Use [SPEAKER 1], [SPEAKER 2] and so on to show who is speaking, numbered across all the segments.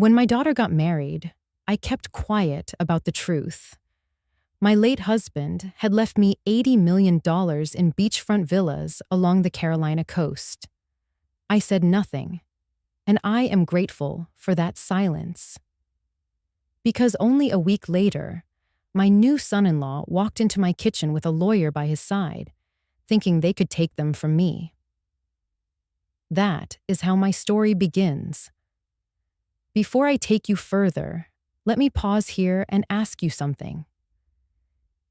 [SPEAKER 1] When my daughter got married, I kept quiet about the truth. My late husband had left me $80 million in beachfront villas along the Carolina coast. I said nothing, and I am grateful for that silence. Because only a week later, my new son-in-law walked into my kitchen with a lawyer by his side, thinking they could take them from me. That is how my story begins. Before I take you further, let me pause here and ask you something.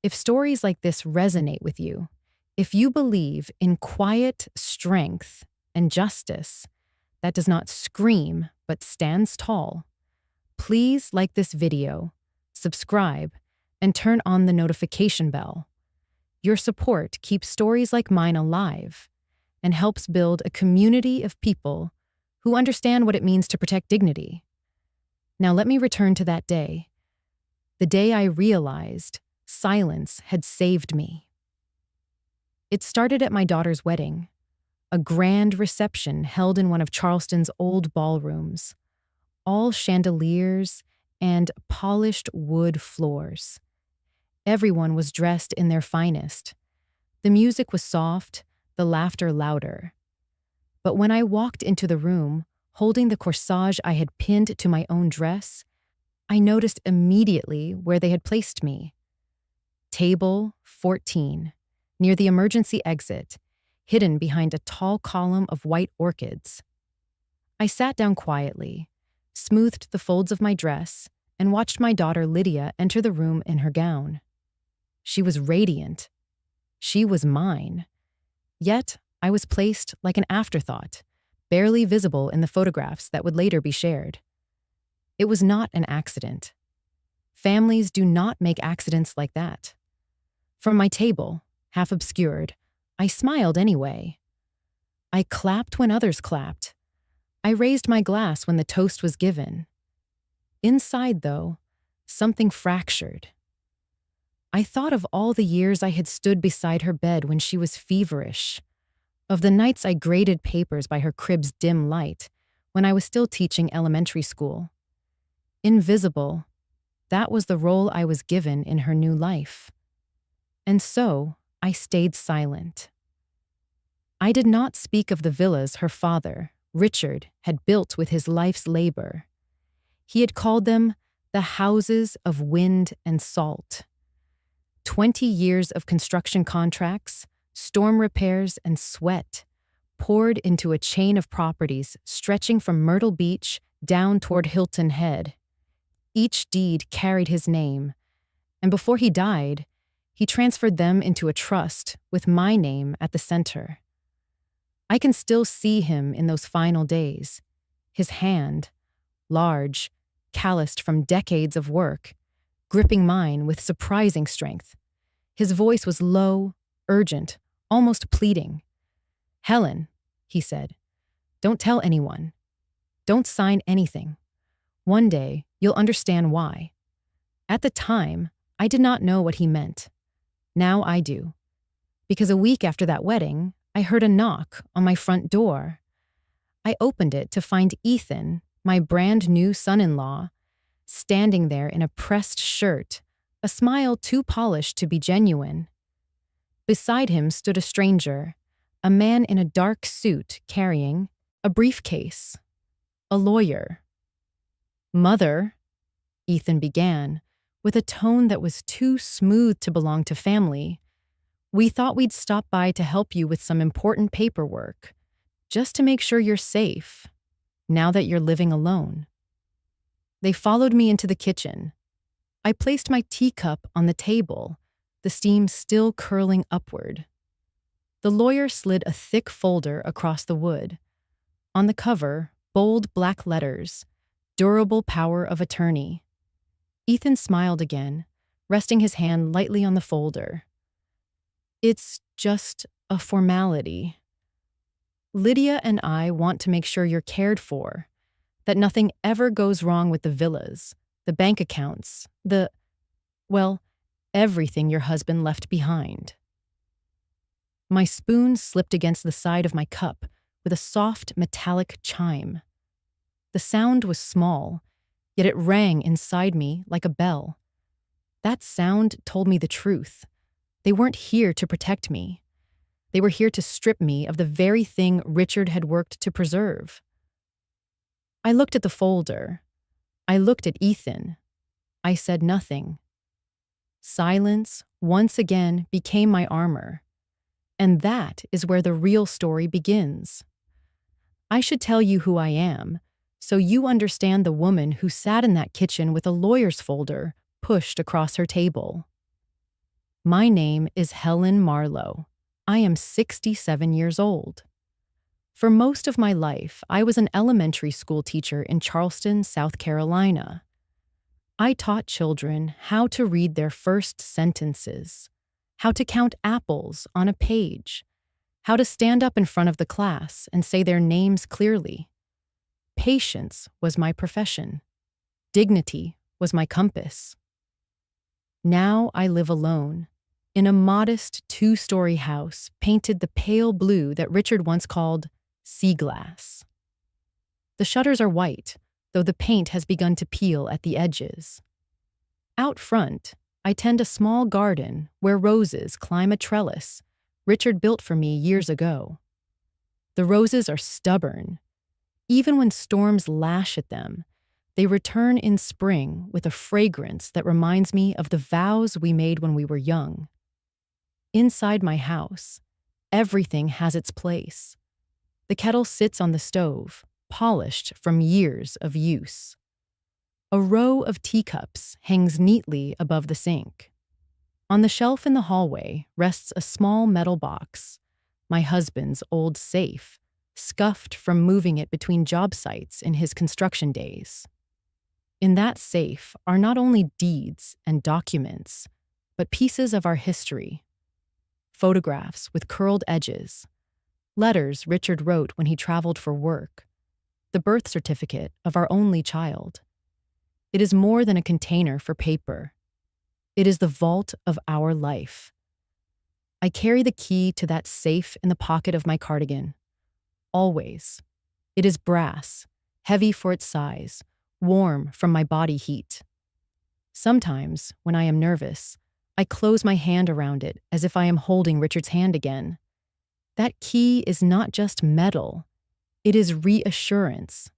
[SPEAKER 1] If stories like this resonate with you, if you believe in quiet strength and justice that does not scream but stands tall, please like this video, subscribe, and turn on the notification bell. Your support keeps stories like mine alive and helps build a community of people who understand what it means to protect dignity. Now let me return to that day, the day I realized silence had saved me. It started at my daughter's wedding, a grand reception held in one of Charleston's old ballrooms, all chandeliers and polished wood floors. Everyone was dressed in their finest. The music was soft, the laughter louder. But when I walked into the room, holding the corsage I had pinned to my own dress, I noticed immediately where they had placed me. Table 14, near the emergency exit, hidden behind a tall column of white orchids. I sat down quietly, smoothed the folds of my dress, and watched my daughter Lydia enter the room in her gown. She was radiant. She was mine. Yet, I was placed like an afterthought, barely visible in the photographs that would later be shared. It was not an accident. Families do not make accidents like that. From my table, half obscured, I smiled anyway. I clapped when others clapped. I raised my glass when the toast was given. Inside, though, something fractured. I thought of all the years I had stood beside her bed when she was feverish, of the nights I graded papers by her crib's dim light when I was still teaching elementary school. Invisible, that was the role I was given in her new life. And so, I stayed silent. I did not speak of the villas her father, Richard, had built with his life's labor. He had called them the houses of wind and salt. 20 years of construction contracts, storm repairs, and sweat poured into a chain of properties stretching from Myrtle Beach down toward Hilton Head. Each deed carried his name, and before he died, he transferred them into a trust with my name at the center. I can still see him in those final days, his hand, large, calloused from decades of work, gripping mine with surprising strength. His voice was low, urgent, almost pleading. "Helen," he said, "don't tell anyone. Don't sign anything. One day, you'll understand why." At the time, I did not know what he meant. Now I do. Because a week after that wedding, I heard a knock on my front door. I opened it to find Ethan, my brand new son-in-law, standing there in a pressed shirt, a smile too polished to be genuine. Beside him stood a stranger, a man in a dark suit carrying a briefcase, a lawyer. "Mother," Ethan began, with a tone that was too smooth to belong to family, "we thought we'd stop by to help you with some important paperwork, just to make sure you're safe, now that you're living alone." They followed me into the kitchen. I placed my teacup on the table, the steam still curling upward. The lawyer slid a thick folder across the wood. On the cover, bold black letters, "Durable Power of Attorney." Ethan smiled again, resting his hand lightly on the folder. "It's just a formality. Lydia and I want to make sure you're cared for, that nothing ever goes wrong with the villas, the bank accounts, everything your husband left behind." My spoon slipped against the side of my cup with a soft, metallic chime. The sound was small, yet it rang inside me like a bell. That sound told me the truth. They weren't here to protect me. They were here to strip me of the very thing Richard had worked to preserve. I looked at the folder. I looked at Ethan. I said nothing. Silence, once again, became my armor. And that is where the real story begins. I should tell you who I am, so you understand the woman who sat in that kitchen with a lawyer's folder pushed across her table. My name is Helen Marlowe. I am 67 years old. For most of my life, I was an elementary school teacher in Charleston, South Carolina. I taught children how to read their first sentences, how to count apples on a page, how to stand up in front of the class and say their names clearly. Patience was my profession. Dignity was my compass. Now I live alone, in a modest 2-story house painted the pale blue that Richard once called sea glass. The shutters are white, though the paint has begun to peel at the edges. Out front, I tend a small garden where roses climb a trellis Richard built for me years ago. The roses are stubborn. Even when storms lash at them, they return in spring with a fragrance that reminds me of the vows we made when we were young. Inside my house, everything has its place. The kettle sits on the stove, polished from years of use. A row of teacups hangs neatly above the sink. On the shelf in the hallway rests a small metal box, my husband's old safe, scuffed from moving it between job sites in his construction days. In that safe are not only deeds and documents, but pieces of our history. Photographs with curled edges, letters Richard wrote when he traveled for work, the birth certificate of our only child. It is more than a container for paper. It is the vault of our life. I carry the key to that safe in the pocket of my cardigan. Always. It is brass, heavy for its size, warm from my body heat. Sometimes, when I am nervous, I close my hand around it as if I am holding Richard's hand again. That key is not just metal. It is reassurance.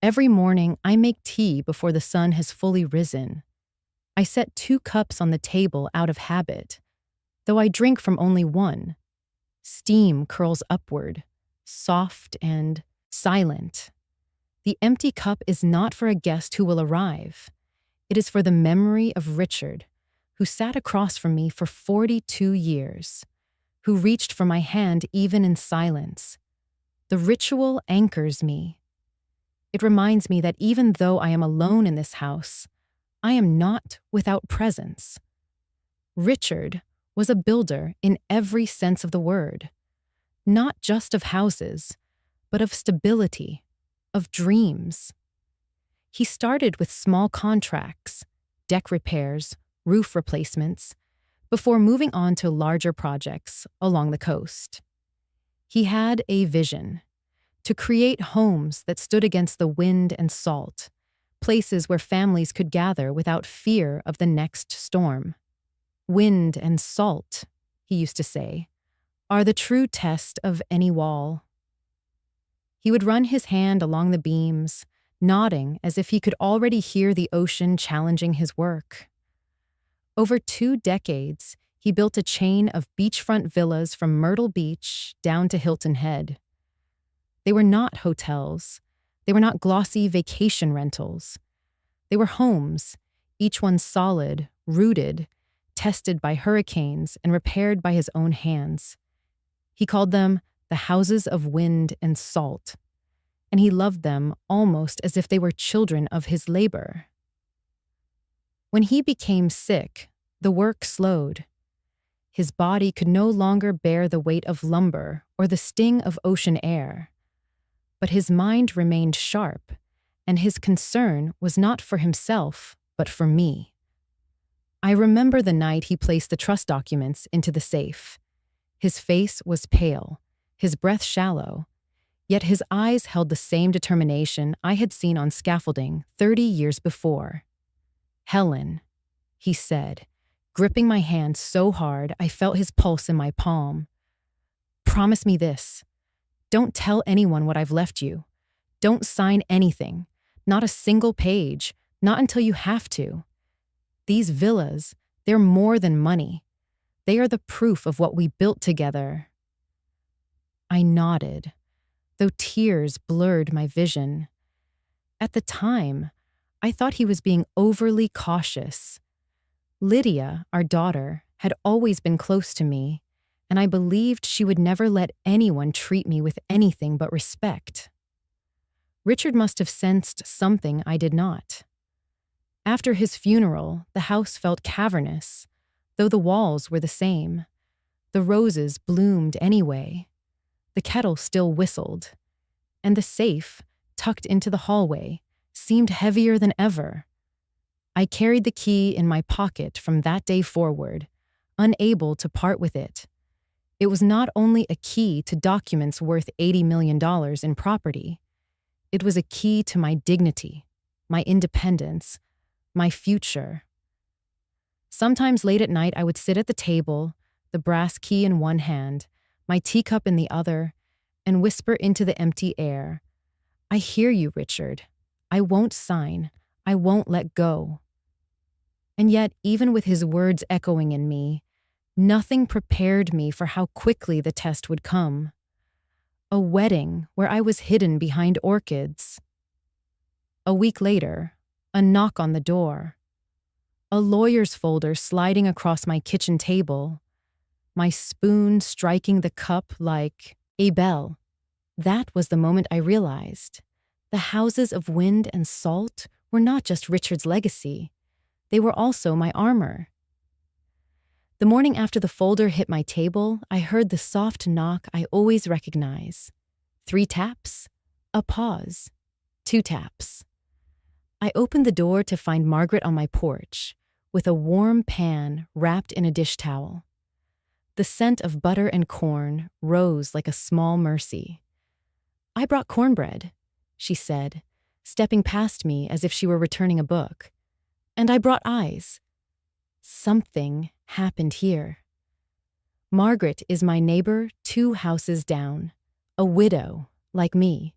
[SPEAKER 1] Every morning, I make tea before the sun has fully risen. I set 2 cups on the table out of habit, though I drink from only one. Steam curls upward, soft and silent. The empty cup is not for a guest who will arrive. It is for the memory of Richard, who sat across from me for 42 years, who reached for my hand even in silence. The ritual anchors me. It reminds me that even though I am alone in this house, I am not without presence. Richard was a builder in every sense of the word, not just of houses, but of stability, of dreams. He started with small contracts, deck repairs, roof replacements, before moving on to larger projects along the coast. He had a vision to create homes that stood against the wind and salt, places where families could gather without fear of the next storm. Wind and salt, he used to say, are the true test of any wall. He would run his hand along the beams, nodding as if he could already hear the ocean challenging his work. Over 2 decades, he built a chain of beachfront villas from Myrtle Beach down to Hilton Head. They were not hotels. They were not glossy vacation rentals. They were homes, each one solid, rooted, tested by hurricanes and repaired by his own hands. He called them the houses of wind and salt, and he loved them almost as if they were children of his labor. When he became sick, the work slowed. His body could no longer bear the weight of lumber or the sting of ocean air. But his mind remained sharp, and his concern was not for himself, but for me. I remember the night he placed the trust documents into the safe. His face was pale, his breath shallow, Yet his eyes held the same determination I had seen on scaffolding 30 years before. "Helen," he said, gripping my hand so hard I felt his pulse in my palm. "Promise me this. Don't tell anyone what I've left you. Don't sign anything, not a single page, not until you have to. These villas, they're more than money. They are the proof of what we built together." I nodded, though tears blurred my vision. At the time, I thought he was being overly cautious. Lydia, our daughter, had always been close to me, and I believed she would never let anyone treat me with anything but respect. Richard must have sensed something I did not. After his funeral, the house felt cavernous, though the walls were the same. The roses bloomed anyway. The kettle still whistled, and the safe, tucked into the hallway, seemed heavier than ever. I carried the key in my pocket from that day forward, unable to part with it. It was not only a key to documents worth $80 million in property, it was a key to my dignity, my independence, my future. Sometimes late at night I would sit at the table, the brass key in one hand, my teacup in the other, and whisper into the empty air, "I hear you, Richard. I won't sign. I won't let go." And yet, even with his words echoing in me, nothing prepared me for how quickly the test would come. A wedding where I was hidden behind orchids. A week later, a knock on the door. A lawyer's folder sliding across my kitchen table. My spoon striking the cup like a bell. That was the moment I realized. The houses of wind and salt were not just Richard's legacy. They were also my armor. The morning after the folder hit my table, I heard the soft knock I always recognize. 3 taps, a pause, 2 taps. I opened the door to find Margaret on my porch, with a warm pan wrapped in a dish towel. The scent of butter and corn rose like a small mercy. "I brought cornbread," she said, stepping past me as if she were returning a book. "And I brought eyes." Something happened here. Margaret is my neighbor 2 houses down, a widow like me.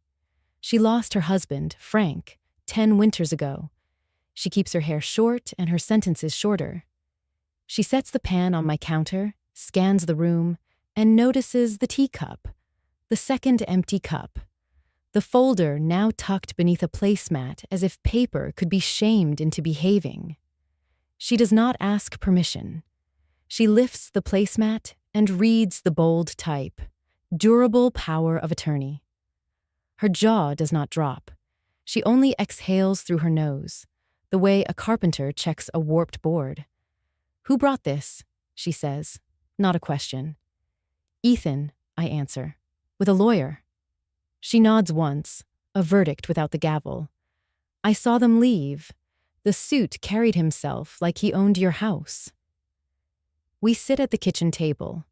[SPEAKER 1] She lost her husband, Frank, 10 winters ago. She keeps her hair short and her sentences shorter. She sets the pan on my counter, scans the room, and notices the teacup, the second empty cup. The folder now tucked beneath a placemat as if paper could be shamed into behaving. She does not ask permission. She lifts the placemat and reads the bold type, "Durable power of attorney." Her jaw does not drop. She only exhales through her nose, the way a carpenter checks a warped board. "Who brought this?" she says, not a question. "Ethan," I answer, "with a lawyer." She nods once, a verdict without the gavel. "I saw them leave. The suit carried himself like he owned your house." We sit at the kitchen table.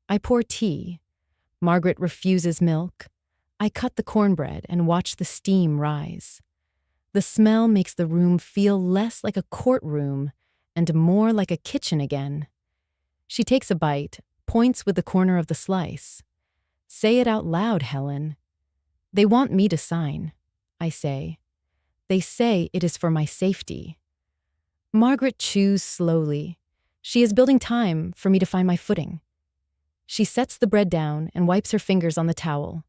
[SPEAKER 1] I pour tea. Margaret refuses milk. I cut the cornbread and watch the steam rise. The smell makes the room feel less like a courtroom and more like a kitchen again. She takes a bite, points with the corner of the slice. "Say it out loud, Helen." "They want me to sign," I say. "They say it is for my safety." Margaret chews slowly. She is building time for me to find my footing. She sets the bread down and wipes her fingers on the towel.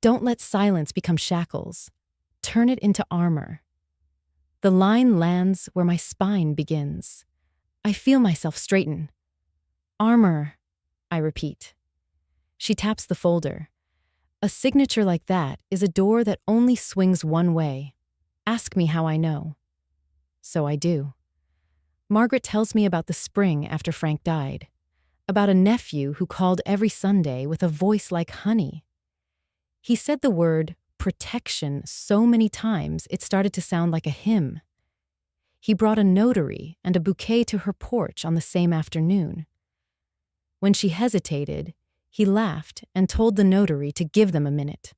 [SPEAKER 1] "Don't let silence become shackles. Turn it into armor." The line lands where my spine begins. I feel myself straighten. "Armor," I repeat. She taps the folder. "A signature like that is a door that only swings one way. Ask me how I know." So I do. Margaret tells me about the spring after Frank died, about a nephew who called every Sunday with a voice like honey. He said the word protection so many times it started to sound like a hymn. He brought a notary and a bouquet to her porch on the same afternoon. When she hesitated, he laughed and told the notary to give them a minute,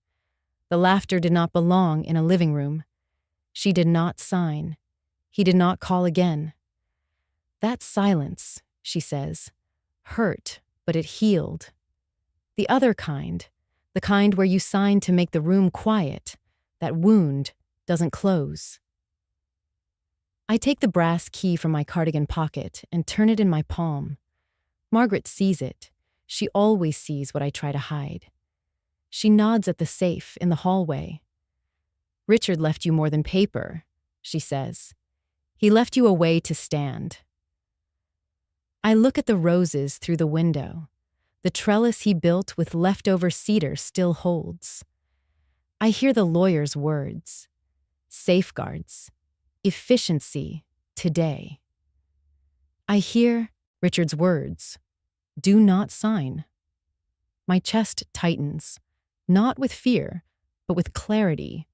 [SPEAKER 1] The laughter did not belong in a living room. She did not sign. He did not call again. That silence, she says, hurt, but it healed. The other kind, the kind where you sign to make the room quiet, that wound doesn't close. I take the brass key from my cardigan pocket and turn it in my palm. Margaret sees it. She always sees what I try to hide. She nods at the safe in the hallway. Richard left you more than paper, she says. He left you a way to stand. I look at the roses through the window. The trellis he built with leftover cedar still holds. I hear the lawyer's words. Safeguards. Efficiency. Today. I hear Richard's words. Do not sign. My chest tightens, not with fear, but with clarity.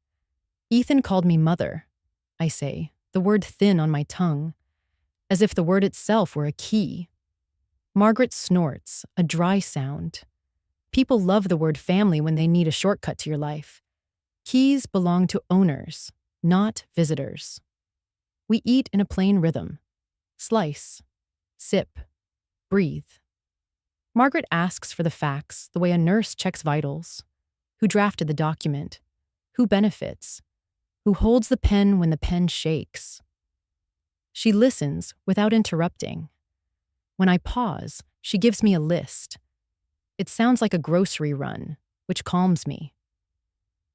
[SPEAKER 1] Ethan called me mother, I say, the word thin on my tongue, as if the word itself were a key. Margaret snorts, a dry sound. People love the word family when they need a shortcut to your life. Keys belong to owners, not visitors. We eat in a plain rhythm. Slice, sip, breathe. Margaret asks for the facts the way a nurse checks vitals. Who drafted the document? Who benefits? Who holds the pen when the pen shakes? She listens without interrupting. When I pause, she gives me a list. It sounds like a grocery run, which calms me.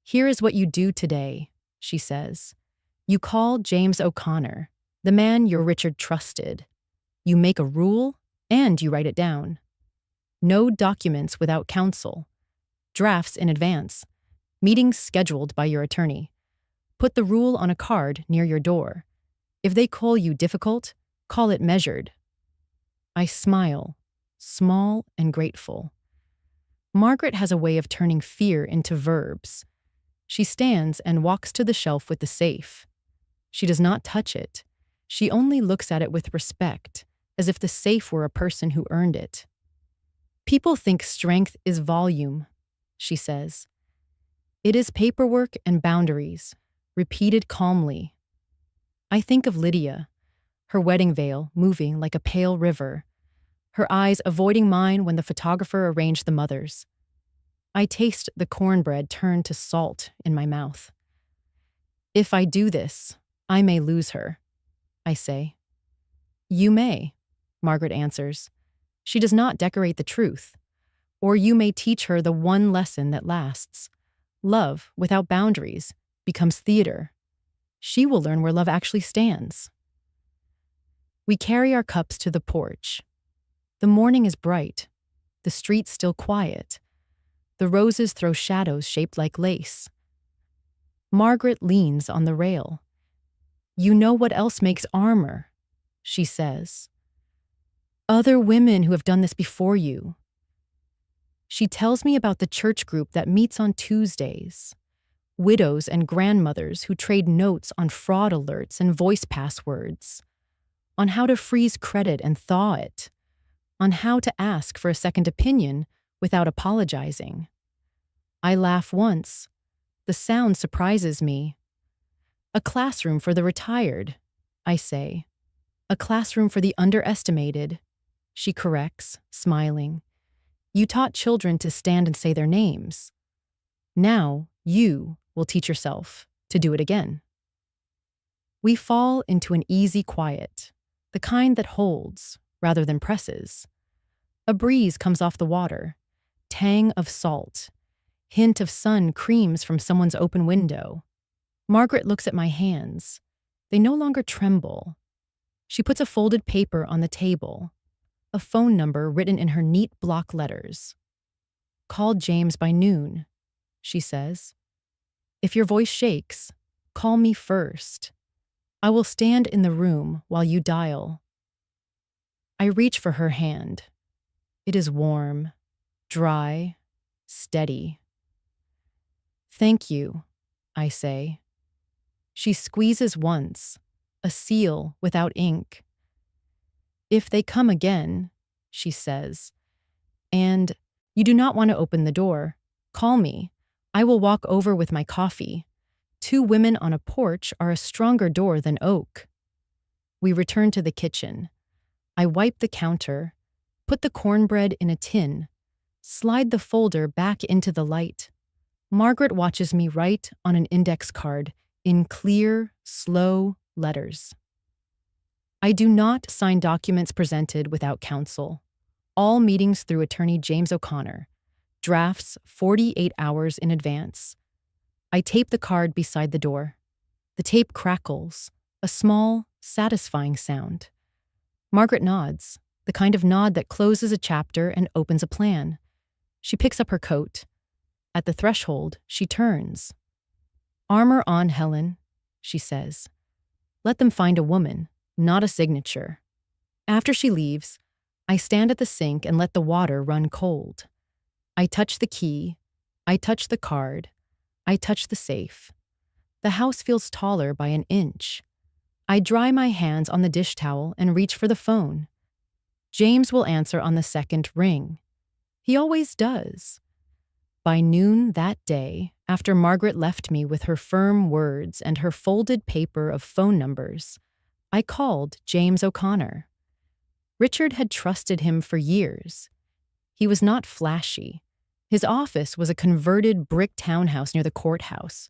[SPEAKER 1] Here is what you do today, she says. You call James O'Connor, the man your Richard trusted. You make a rule, and you write it down. No documents without counsel. Drafts in advance. Meetings scheduled by your attorney. Put the rule on a card near your door. If they call you difficult, call it measured. I smile, small and grateful. Margaret has a way of turning fear into verbs. She stands and walks to the shelf with the safe. She does not touch it. She only looks at it with respect, as if the safe were a person who earned it. People think strength is volume, she says. It is paperwork and boundaries, repeated calmly. I think of Lydia, her wedding veil moving like a pale river, her eyes avoiding mine when the photographer arranged the mothers. I taste the cornbread turn to salt in my mouth. If I do this, I may lose her, I say. You may, Margaret answers. She does not decorate the truth. Or you may teach her the one lesson that lasts. Love, without boundaries, becomes theater. She will learn where love actually stands. We carry our cups to the porch. The morning is bright. The street still quiet. The roses throw shadows shaped like lace. Margaret leans on the rail. You know what else makes armor, she says. Other women who have done this before you. She tells me about the church group that meets on Tuesdays. Widows and grandmothers who trade notes on fraud alerts and voice passwords. On how to freeze credit and thaw it. On how to ask for a second opinion without apologizing. I laugh once. The sound surprises me. A classroom for the retired, I say. A classroom for the underestimated, she corrects, smiling. You taught children to stand and say their names. Now you will teach yourself to do it again. We fall into an easy quiet, the kind that holds rather than presses. A breeze comes off the water, tang of salt, hint of sun creams from someone's open window. Margaret looks at my hands. They no longer tremble. She puts a folded paper on the table, a phone number written in her neat block letters. Call James by noon, she says. If your voice shakes, call me first. I will stand in the room while you dial. I reach for her hand. It is warm, dry, steady. Thank you, I say. She squeezes once, a seal without ink. If they come again, she says, and you do not want to open the door, call me. I will walk over with my coffee. Two women on a porch are a stronger door than oak. We return to the kitchen. I wipe the counter, put the cornbread in a tin, slide the folder back into the light. Margaret watches me write on an index card in clear, slow letters. I do not sign documents presented without counsel. All meetings through attorney James O'Connor. Drafts 48 hours in advance. I tape the card beside the door. The tape crackles, a small, satisfying sound. Margaret nods, the kind of nod that closes a chapter and opens a plan. She picks up her coat. At the threshold, she turns. "Armor on, Helen," she says. "Let them find a woman, not a signature." After she leaves, I stand at the sink and let the water run cold. I touch the key. I touch the card. I touch the safe. The house feels taller by an inch. I dry my hands on the dish towel and reach for the phone. James will answer on the second ring. He always does. By noon that day, after Margaret left me with her firm words and her folded paper of phone numbers, I called James O'Connor. Richard had trusted him for years. He was not flashy. His office was a converted brick townhouse near the courthouse.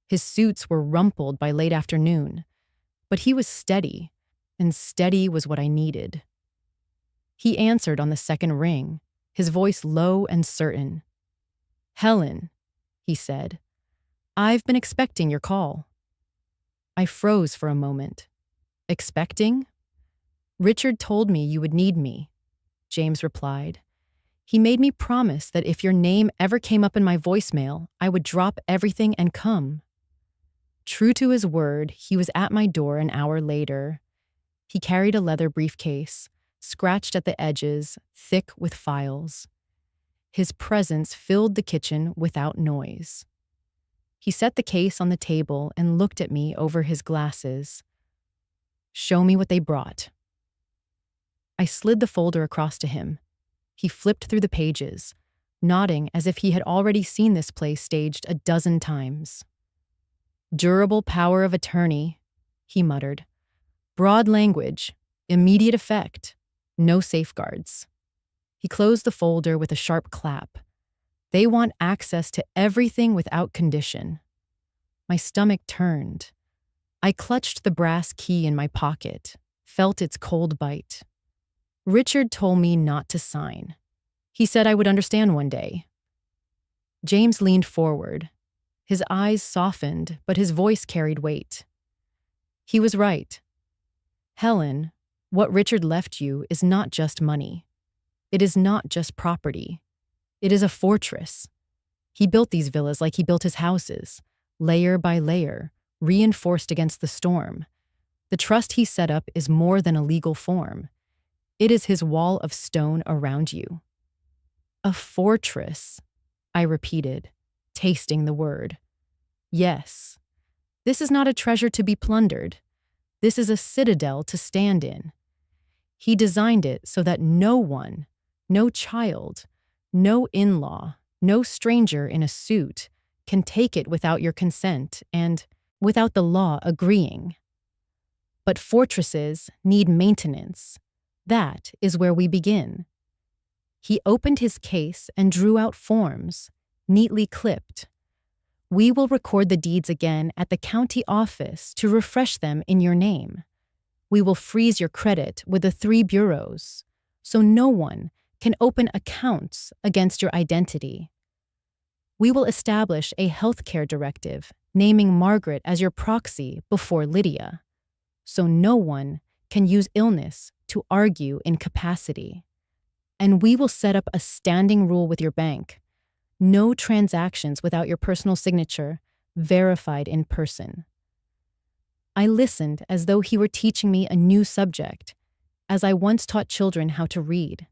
[SPEAKER 1] His suits were rumpled by late afternoon, but he was steady, and steady was what I needed. He answered on the second ring, his voice low and certain. "Helen," he said, "I've been expecting your call." I froze for a moment. "Expecting?" "Richard told me you would need me," James replied. "He made me promise that if your name ever came up in my voicemail, I would drop everything and come." True to his word, he was at my door an hour later. He carried a leather briefcase, scratched at the edges, thick with files. His presence filled the kitchen without noise. He set the case on the table and looked at me over his glasses. "Show me what they brought." I slid the folder across to him. He flipped through the pages, nodding as if he had already seen this play staged a dozen times. "Durable power of attorney," he muttered. "Broad language, immediate effect, no safeguards." He closed the folder with a sharp clap. "They want access to everything without condition." My stomach turned. I clutched the brass key in my pocket, felt its cold bite. Richard told me not to sign. He said I would understand one day. James leaned forward. His eyes softened, but his voice carried weight. He was right. "Helen, what Richard left you is not just money. It is not just property. It is a fortress. He built these villas like he built his houses, layer by layer, reinforced against the storm. The trust he set up is more than a legal form. It is his wall of stone around you." "A fortress," I repeated, tasting the word. "Yes. This is not a treasure to be plundered. This is a citadel to stand in. He designed it so that no one, no child, no in-law, no stranger in a suit can take it without your consent and without the law agreeing. But fortresses need maintenance. That is where we begin." He opened his case and drew out forms, neatly clipped. "We will record the deeds again at the county office to refresh them in your name. We will freeze your credit with the 3 bureaus, so no one can open accounts against your identity. We will establish a healthcare directive naming Margaret as your proxy before Lydia, so no one can use illness to argue incapacity. And we will set up a standing rule with your bank. No transactions without your personal signature, verified in person." I listened as though he were teaching me a new subject, as I once taught children how to read.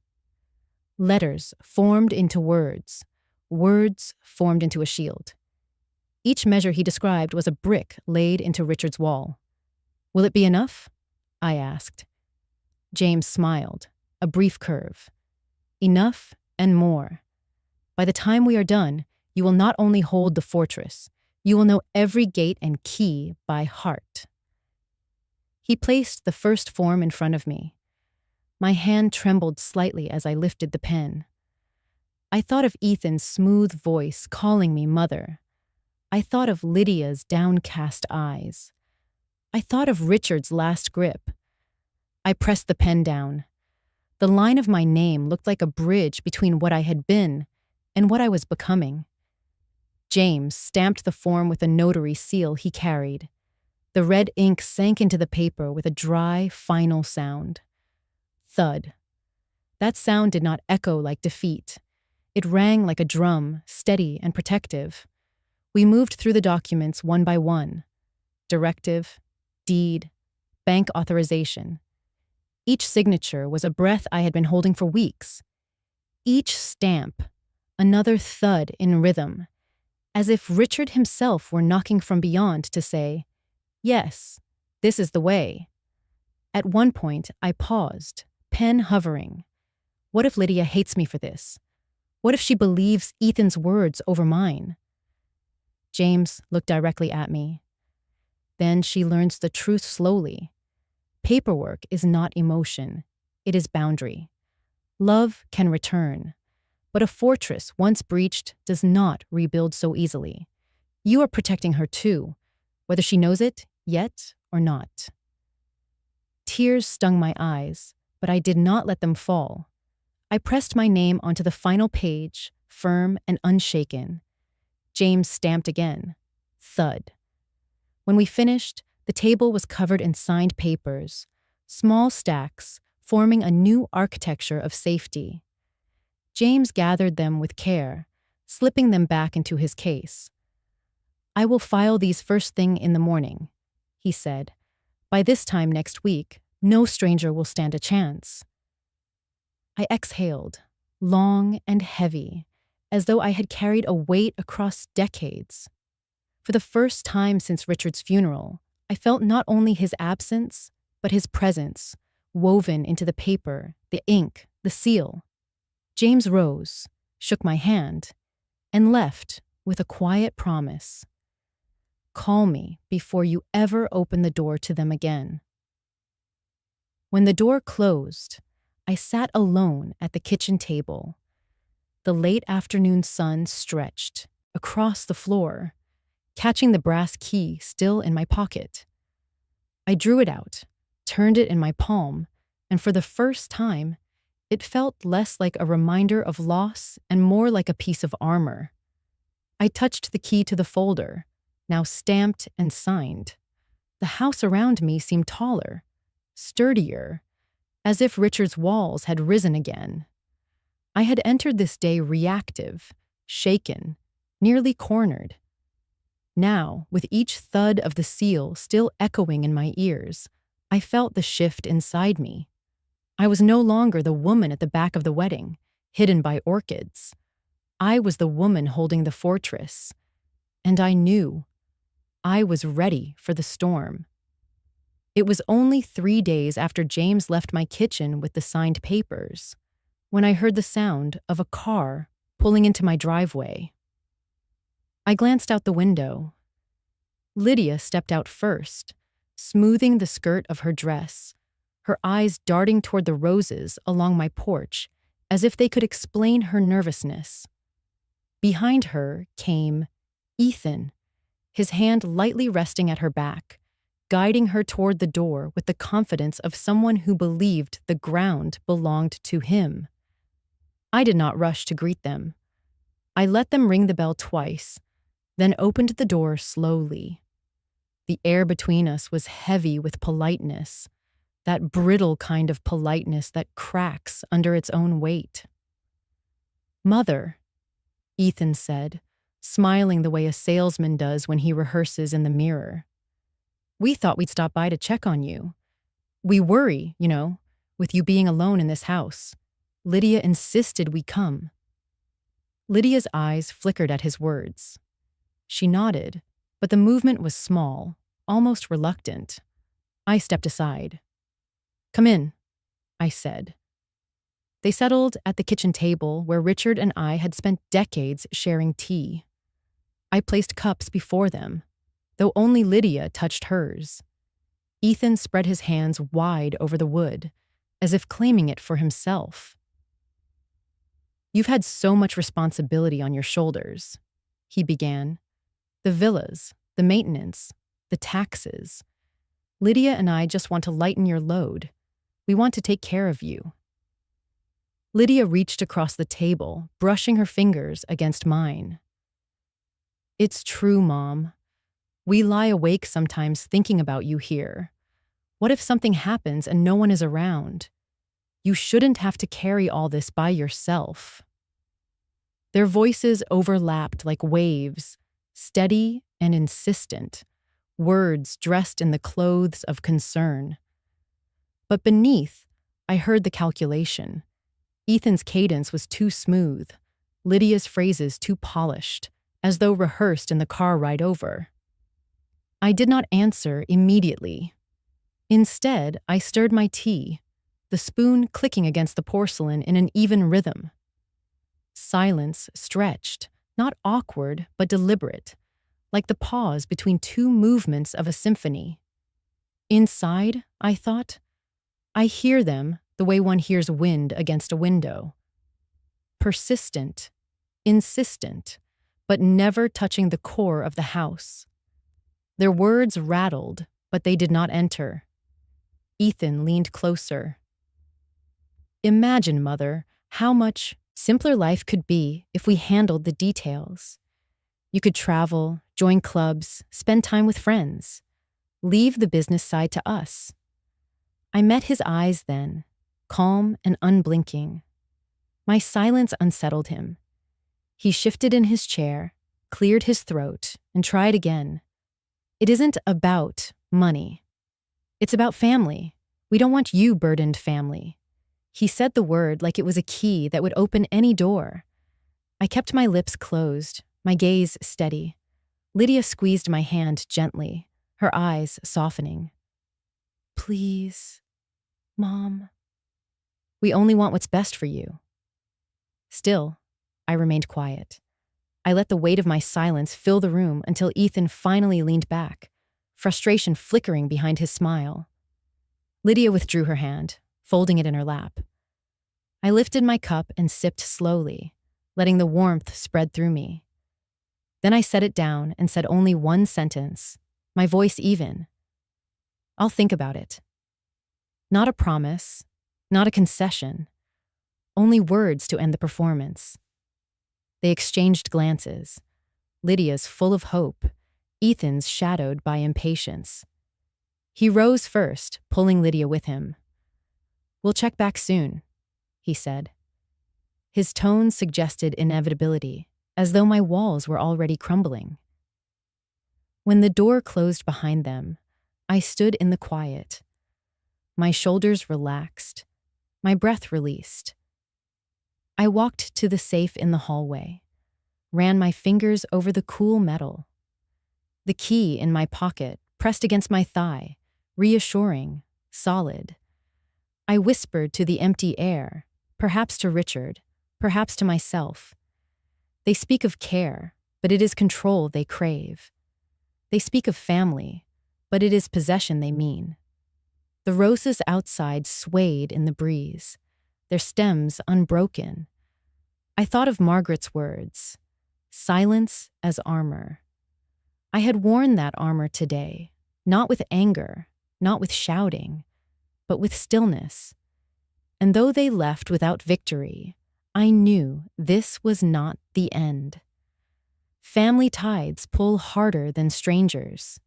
[SPEAKER 1] Letters formed into words. Words formed into a shield. Each measure he described was a brick laid into Richard's wall. "Will it be enough?" I asked. James smiled, a brief curve. "Enough and more. By the time we are done, You will not only hold the fortress, you will know every gate and key by heart. He placed the first form in front of me. My hand trembled slightly as I lifted the pen. I thought of Ethan's smooth voice calling me mother. I thought of Lydia's downcast eyes. I thought of Richard's last grip. I pressed the pen down. The line of my name looked like a bridge between what I had been and what I was becoming. James stamped the form with a notary seal he carried. The red ink sank into the paper with a dry, final sound. Thud. That sound did not echo like defeat. It rang like a drum, steady and protective. We moved through the documents one by one. Directive, deed, bank authorization. Each signature was a breath I had been holding for weeks. Each stamp, another thud in rhythm, as if Richard himself were knocking from beyond to say, "Yes, this is the way." At one point, I paused, pen hovering. What if Lydia hates me for this? What if she believes Ethan's words over mine? James looked directly at me. Then she learns the truth slowly. Paperwork is not emotion. It is boundary. Love can return, but a fortress once breached does not rebuild so easily. You are protecting her too, whether she knows it yet or not. Tears stung my eyes, but I did not let them fall. I pressed my name onto the final page, firm and unshaken. James stamped again. Thud. When we finished, the table was covered in signed papers, small stacks forming a new architecture of safety. James gathered them with care, slipping them back into his case. "I will file these first thing in the morning," he said. "By this time next week, no stranger will stand a chance." I exhaled, long and heavy, as though I had carried a weight across decades. For the first time since Richard's funeral, I felt not only his absence, but his presence, woven into the paper, the ink, the seal. James rose, shook my hand, and left with a quiet promise. Call me before you ever open the door to them again. When the door closed, I sat alone at the kitchen table. The late afternoon sun stretched across the floor, catching the brass key still in my pocket. I drew it out, turned it in my palm, and for the first time, it felt less like a reminder of loss and more like a piece of armor. I touched the key to the folder, now stamped and signed. The house around me seemed taller, sturdier, as if Richard's walls had risen again. I had entered this day reactive, shaken, nearly cornered. Now, with each thud of the seal still echoing in my ears, I felt the shift inside me. I was no longer the woman at the back of the wedding, hidden by orchids. I was the woman holding the fortress, and I knew I was ready for the storm. It was only 3 days after James left my kitchen with the signed papers when I heard the sound of a car pulling into my driveway. I glanced out the window. Lydia stepped out first, smoothing the skirt of her dress, her eyes darting toward the roses along my porch as if they could explain her nervousness. Behind her came Ethan, his hand lightly resting at her back, guiding her toward the door with the confidence of someone who believed the ground belonged to him. I did not rush to greet them. I let them ring the bell twice, then opened the door slowly. The air between us was heavy with politeness, that brittle kind of politeness that cracks under its own weight. "Mother," Ethan said, smiling the way a salesman does when he rehearses in the mirror. "We thought we'd stop by to check on you. We worry, with you being alone in this house. Lydia insisted we come." Lydia's eyes flickered at his words. She nodded, but the movement was small, almost reluctant. I stepped aside. "Come in," I said. They settled at the kitchen table where Richard and I had spent decades sharing tea. I placed cups before them, though only Lydia touched hers. Ethan spread his hands wide over the wood, as if claiming it for himself. "You've had so much responsibility on your shoulders," he began. "The villas, the maintenance, the taxes. Lydia and I just want to lighten your load. We want to take care of you." Lydia reached across the table, brushing her fingers against mine. "It's true, Mom. We lie awake sometimes thinking about you here. What if something happens and no one is around? You shouldn't have to carry all this by yourself." Their voices overlapped like waves, steady and insistent, words dressed in the clothes of concern. But beneath, I heard the calculation. Ethan's cadence was too smooth, Lydia's phrases too polished, as though rehearsed in the car ride over. I did not answer immediately. Instead, I stirred my tea, the spoon clicking against the porcelain in an even rhythm. Silence stretched, not awkward, but deliberate, like the pause between two movements of a symphony. Inside, I thought, I hear them the way one hears wind against a window. Persistent, insistent, but never touching the core of the house. Their words rattled, but they did not enter. Ethan leaned closer. "Imagine, Mother, how much simpler life could be if we handled the details. You could travel, join clubs, spend time with friends. Leave the business side to us." I met his eyes then, calm and unblinking. My silence unsettled him. He shifted in his chair, cleared his throat, and tried again. "It isn't about money. It's about family. We don't want you burdened, family." He said the word like it was a key that would open any door. I kept my lips closed, my gaze steady. Lydia squeezed my hand gently, her eyes softening. "Please, Mom. We only want what's best for you." Still, I remained quiet. I let the weight of my silence fill the room until Ethan finally leaned back, frustration flickering behind his smile. Lydia withdrew her hand, folding it in her lap. I lifted my cup and sipped slowly, letting the warmth spread through me. Then I set it down and said only one sentence, my voice even. "I'll think about it." Not a promise, not a concession, only words to end the performance. They exchanged glances, Lydia's full of hope, Ethan's shadowed by impatience. He rose first, pulling Lydia with him. "We'll check back soon," he said. His tone suggested inevitability, as though my walls were already crumbling. When the door closed behind them, I stood in the quiet. My shoulders relaxed, my breath released. I walked to the safe in the hallway, ran my fingers over the cool metal. The key in my pocket pressed against my thigh, reassuring, solid. I whispered to the empty air, perhaps to Richard, perhaps to myself. They speak of care, but it is control they crave. They speak of family, but it is possession they mean. The roses outside swayed in the breeze, their stems unbroken. I thought of Margaret's words, silence as armor. I had worn that armor today, not with anger, not with shouting, but with stillness. And though they left without victory, I knew this was not the end. Family tides pull harder than strangers.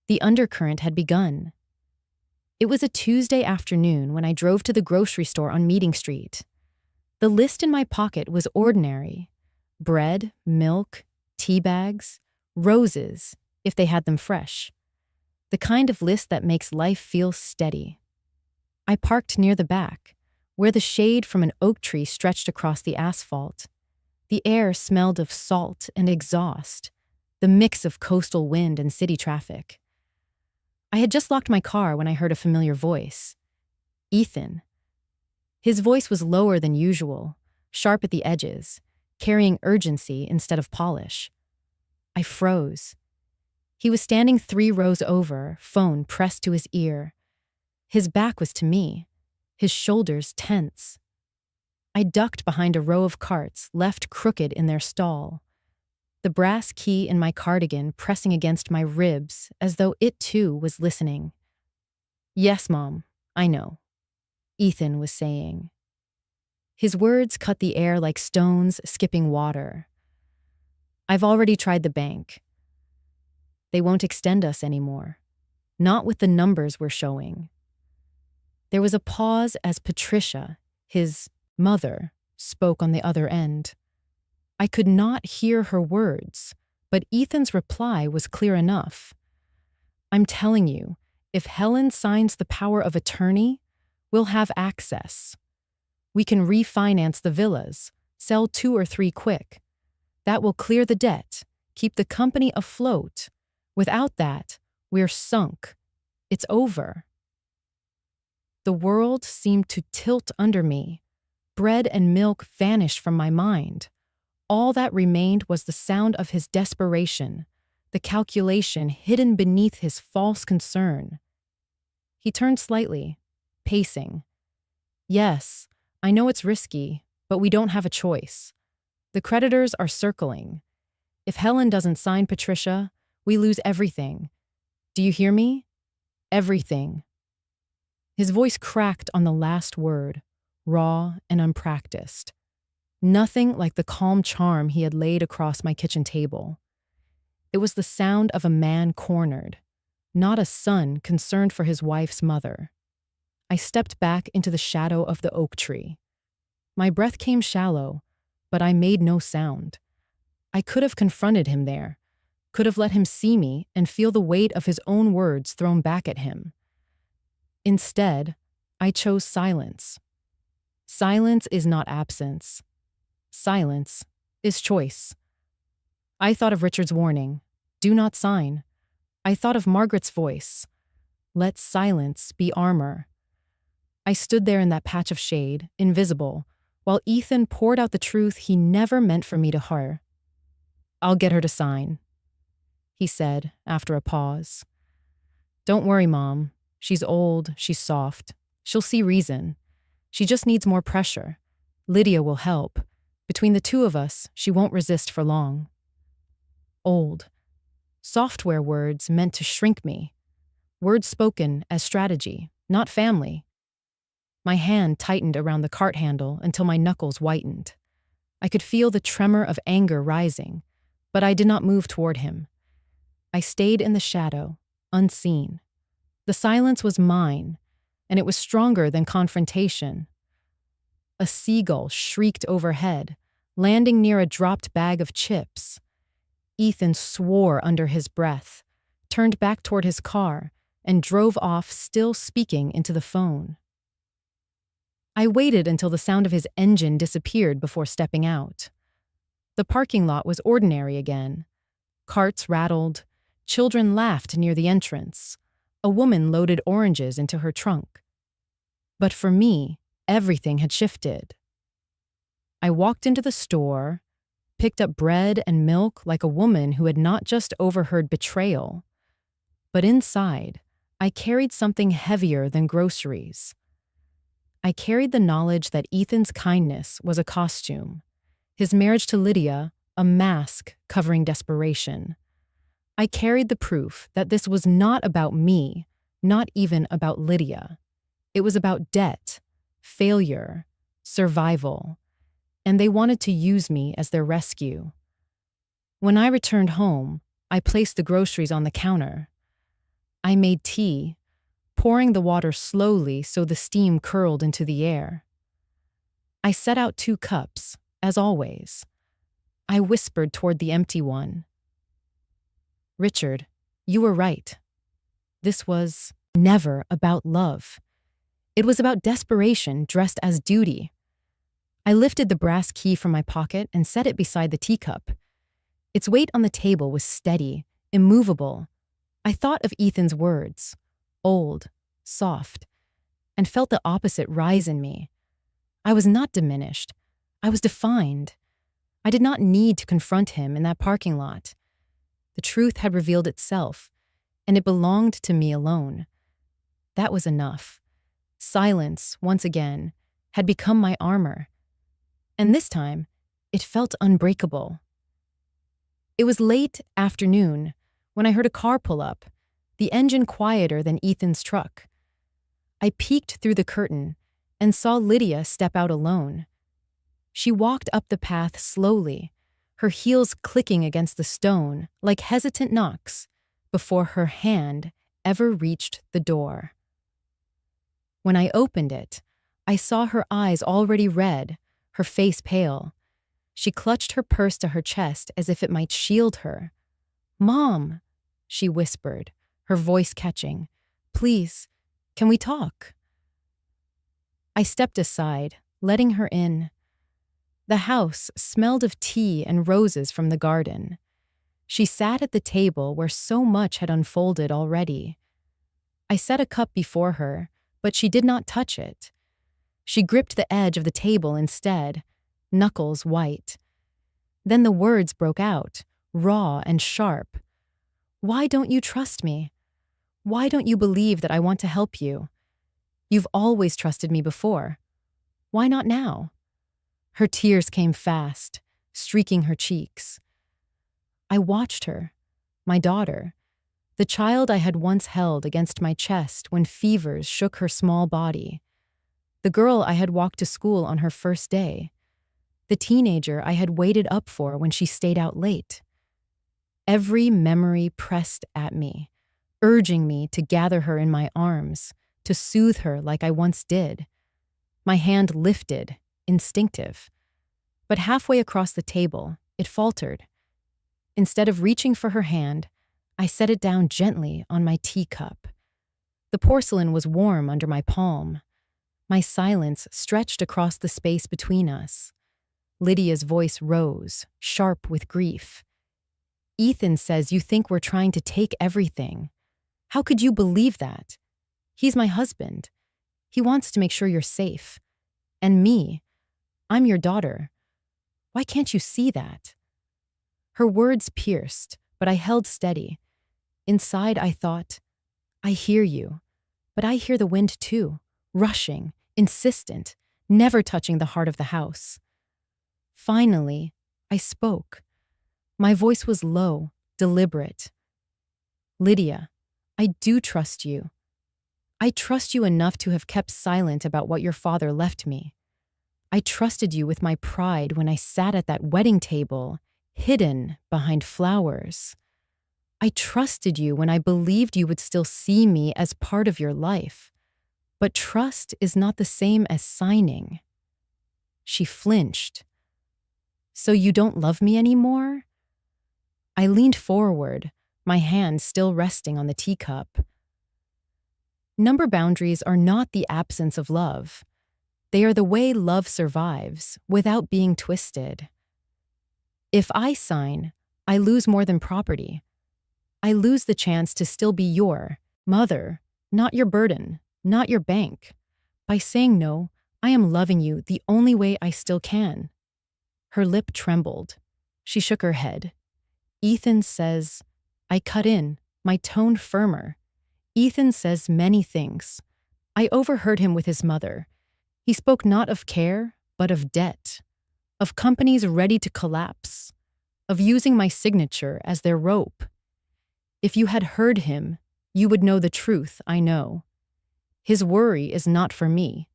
[SPEAKER 1] The undercurrent had begun. It was a Tuesday afternoon when I drove to the grocery store on Meeting Street. The list in my pocket was ordinary. Bread, milk, tea bags, roses, if they had them fresh. The kind of list that makes life feel steady. I parked near the back, where the shade from an oak tree stretched across the asphalt. The air smelled of salt and exhaust, the mix of coastal wind and city traffic. I had just locked my car when I heard a familiar voice. Ethan. His voice was lower than usual, sharp at the edges, carrying urgency instead of polish. I froze. He was standing 3 rows over, phone pressed to his ear. His back was to me, his shoulders tense. I ducked behind a row of carts left crooked in their stall, the brass key in my cardigan pressing against my ribs as though it too was listening. "Yes, Mom, I know," Ethan was saying. His words cut the air like stones skipping water. "I've already tried the bank. They won't extend us anymore. Not with the numbers we're showing." There was a pause as Patricia, his mother, spoke on the other end. I could not hear her words, but Ethan's reply was clear enough. "I'm telling you, if Helen signs the power of attorney, we'll have access. We can refinance the villas, sell 2 or 3 quick. That will clear the debt, keep the company afloat. Without that, we're sunk. It's over." The world seemed to tilt under me. Bread and milk vanished from my mind. All that remained was the sound of his desperation, the calculation hidden beneath his false concern. He turned slightly, pacing. "Yes, I know it's risky, but we don't have a choice. The creditors are circling. If Helen doesn't sign Patricia, we lose everything. Do you hear me? Everything." His voice cracked on the last word, raw and unpracticed. Nothing like the calm charm he had laid across my kitchen table. It was the sound of a man cornered, not a son concerned for his wife's mother. I stepped back into the shadow of the oak tree. My breath came shallow, but I made no sound. I could have confronted him there, could have let him see me and feel the weight of his own words thrown back at him. Instead, I chose silence. Silence is not absence. Silence is choice. I thought of Richard's warning, "Do not sign." I thought of Margaret's voice, "Let silence be armor." I stood there in that patch of shade, invisible, while Ethan poured out the truth he never meant for me to hear. "I'll get her to sign," he said after a pause. "Don't worry, Mom. She's old, she's soft. She'll see reason. She just needs more pressure. Lydia will help. Between the 2 of us, she won't resist for long." Old. Software words meant to shrink me. Words spoken as strategy, not family. My hand tightened around the cart handle until my knuckles whitened. I could feel the tremor of anger rising, but I did not move toward him. I stayed in the shadow, unseen. The silence was mine, and it was stronger than confrontation. A seagull shrieked overhead, landing near a dropped bag of chips. Ethan swore under his breath, turned back toward his car, and drove off, still speaking into the phone. I waited until the sound of his engine disappeared before stepping out. The parking lot was ordinary again. Carts rattled, children laughed near the entrance. A woman loaded oranges into her trunk. But for me, everything had shifted. I walked into the store, picked up bread and milk like a woman who had not just overheard betrayal. But inside, I carried something heavier than groceries. I carried the knowledge that Ethan's kindness was a costume, his marriage to Lydia a mask covering desperation. I carried the proof that this was not about me, not even about Lydia. It was about debt, failure, survival, and they wanted to use me as their rescue. When I returned home, I placed the groceries on the counter. I made tea, pouring the water slowly so the steam curled into the air. I set out 2 cups, as always. I whispered toward the empty one. "Richard, you were right. This was never about love. It was about desperation dressed as duty." I lifted the brass key from my pocket and set it beside the teacup. Its weight on the table was steady, immovable. I thought of Ethan's words, old, soft, and felt the opposite rise in me. I was not diminished. I was defined. I did not need to confront him in that parking lot. The truth had revealed itself, and it belonged to me alone. That was enough. Silence, once again, had become my armor. And this time, it felt unbreakable. It was late afternoon when I heard a car pull up, the engine quieter than Ethan's truck. I peeked through the curtain and saw Lydia step out alone. She walked up the path slowly, her heels clicking against the stone like hesitant knocks, before her hand ever reached the door. When I opened it, I saw her eyes already red, her face pale. She clutched her purse to her chest as if it might shield her. "Mom," she whispered, her voice catching. "Please, can we talk?" I stepped aside, letting her in. The house smelled of tea and roses from the garden. She sat at the table where so much had unfolded already. I set a cup before her, but she did not touch it. She gripped the edge of the table instead, knuckles white. Then the words broke out, raw and sharp. "Why don't you trust me? Why don't you believe that I want to help you? You've always trusted me before. Why not now?" Her tears came fast, streaking her cheeks. I watched her, my daughter, the child I had once held against my chest when fevers shook her small body, the girl I had walked to school on her first day, the teenager I had waited up for when she stayed out late. Every memory pressed at me, urging me to gather her in my arms, to soothe her like I once did. My hand lifted, instinctive. But halfway across the table, it faltered. Instead of reaching for her hand, I set it down gently on my teacup. The porcelain was warm under my palm. My silence stretched across the space between us. Lydia's voice rose, sharp with grief. "Ethan says you think we're trying to take everything. How could you believe that? He's my husband. He wants to make sure you're safe. And me, I'm your daughter. Why can't you see that?" Her words pierced, but I held steady. Inside, I thought, I hear you, but I hear the wind too, rushing, insistent, never touching the heart of the house. Finally, I spoke. My voice was low, deliberate. "Lydia, I do trust you. I trust you enough to have kept silent about what your father left me. I trusted you with my pride when I sat at that wedding table, hidden behind flowers. I trusted you when I believed you would still see me as part of your life. But trust is not the same as signing." She flinched. "So you don't love me anymore?" I leaned forward, my hand still resting on the teacup. Number boundaries are not the absence of love. They are the way love survives without being twisted. If I sign, I lose more than property. I lose the chance to still be your mother, not your burden, not your bank. By saying no, I am loving you the only way I still can. Her lip trembled. She shook her head. "Ethan says," I cut in, my tone firmer. "Ethan says many things. I overheard him with his mother. He spoke not of care, but of debt, of companies ready to collapse, of using my signature as their rope. If you had heard him, you would know the truth I know. His worry is not for me.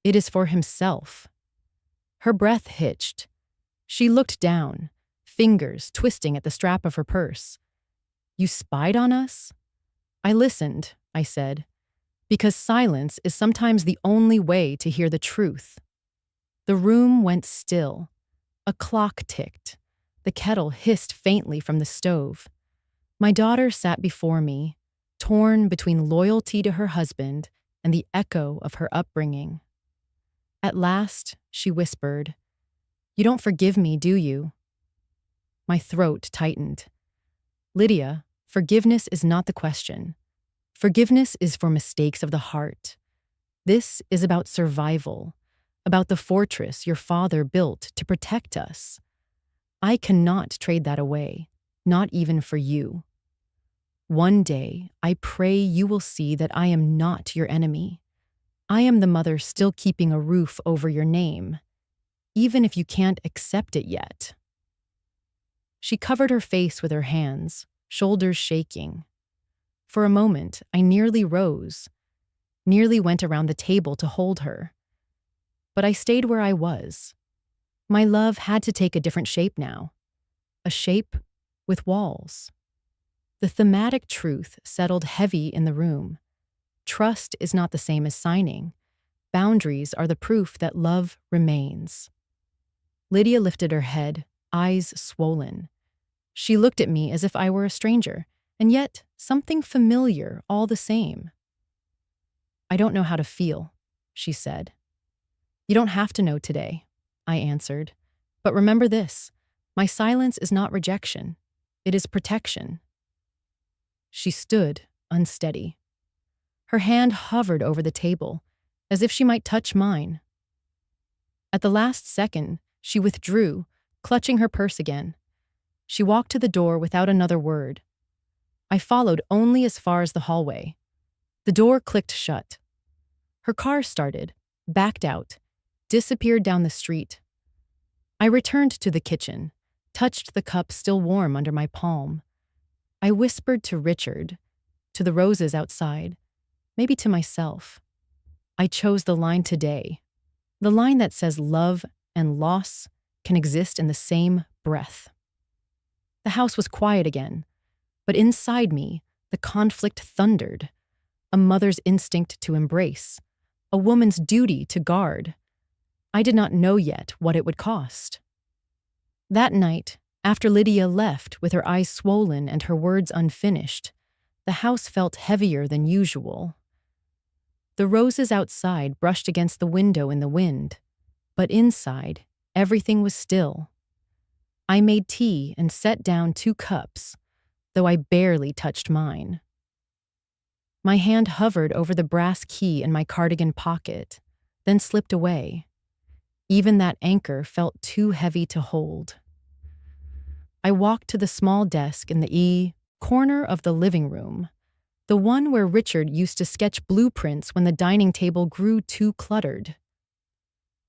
[SPEAKER 1] It is for himself." Her breath hitched. She looked down, fingers twisting at the strap of her purse. "You spied on us?" "I listened," I said, "because silence is sometimes the only way to hear the truth." The room went still. A clock ticked. The kettle hissed faintly from the stove. My daughter sat before me, torn between loyalty to her husband and the echo of her upbringing. At last, she whispered, "You don't forgive me, do you?" My throat tightened. "Lydia, forgiveness is not the question. Forgiveness is for mistakes of the heart. This is about survival, about the fortress your father built to protect us. I cannot trade that away, not even for you. One day, I pray you will see that I am not your enemy. I am the mother still keeping a roof over your name, even if you can't accept it yet." She covered her face with her hands, shoulders shaking. For a moment, I nearly rose, nearly went around the table to hold her. But I stayed where I was. My love had to take a different shape now, a shape with walls. The thematic truth settled heavy in the room. Trust is not the same as signing. Boundaries are the proof that love remains. Lydia lifted her head, eyes swollen. She looked at me as if I were a stranger, and yet something familiar all the same. "I don't know how to feel," she said. "You don't have to know today," I answered. "But remember this, my silence is not rejection. It is protection." She stood, unsteady. Her hand hovered over the table, as if she might touch mine. At the last second, she withdrew, clutching her purse again. She walked to the door without another word. I followed only as far as the hallway. The door clicked shut. Her car started, backed out, disappeared down the street. I returned to the kitchen, touched the cup still warm under my palm. I whispered to Richard, to the roses outside, maybe to myself. I chose the line today, the line that says love and loss can exist in the same breath. The house was quiet again, but inside me, the conflict thundered. A mother's instinct to embrace, a woman's duty to guard. I did not know yet what it would cost. That night, after Lydia left with her eyes swollen and her words unfinished, the house felt heavier than usual. The roses outside brushed against the window in the wind, but inside, everything was still. I made tea and set down 2 cups, though I barely touched mine. My hand hovered over the brass key in my cardigan pocket, then slipped away. Even that anchor felt too heavy to hold. I walked to the small desk in the corner of the living room, the one where Richard used to sketch blueprints when the dining table grew too cluttered.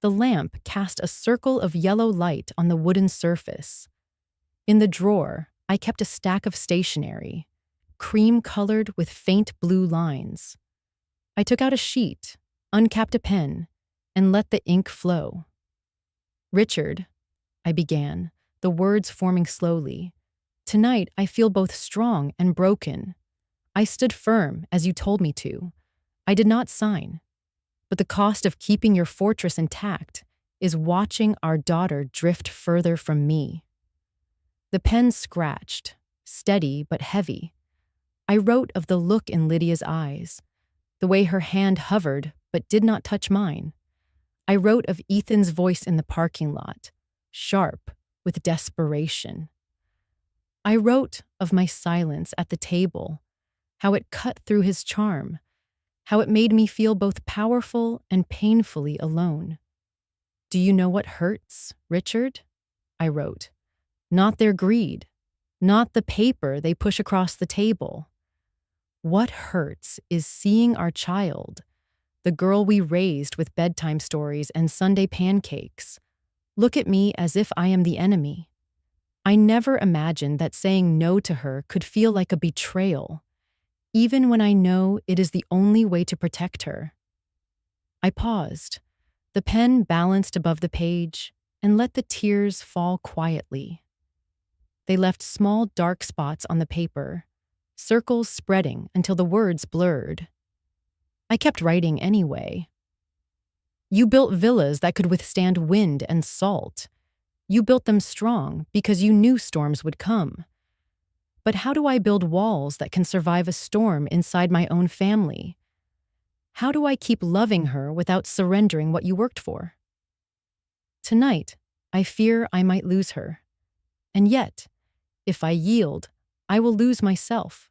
[SPEAKER 1] The lamp cast a circle of yellow light on the wooden surface. In the drawer, I kept a stack of stationery, cream-colored with faint blue lines. I took out a sheet, uncapped a pen, and let the ink flow. "Richard," I began, the words forming slowly. "Tonight I feel both strong and broken. I stood firm, as you told me to. I did not sign. But the cost of keeping your fortress intact is watching our daughter drift further from me." The pen scratched, steady but heavy. I wrote of the look in Lydia's eyes, the way her hand hovered but did not touch mine. I wrote of Ethan's voice in the parking lot, sharp with desperation. I wrote of my silence at the table, how it cut through his charm, how it made me feel both powerful and painfully alone. "Do you know what hurts, Richard?" I wrote. "Not their greed, not the paper they push across the table. What hurts is seeing our child, the girl we raised with bedtime stories and Sunday pancakes, look at me as if I am the enemy. I never imagined that saying no to her could feel like a betrayal, even when I know it is the only way to protect her." I paused. The pen balanced above the page and let the tears fall quietly. They left small dark spots on the paper, circles spreading until the words blurred. I kept writing anyway. "You built villas that could withstand wind and salt. You built them strong because you knew storms would come. But how do I build walls that can survive a storm inside my own family? How do I keep loving her without surrendering what you worked for? Tonight, I fear I might lose her. And yet, if I yield, I will lose myself."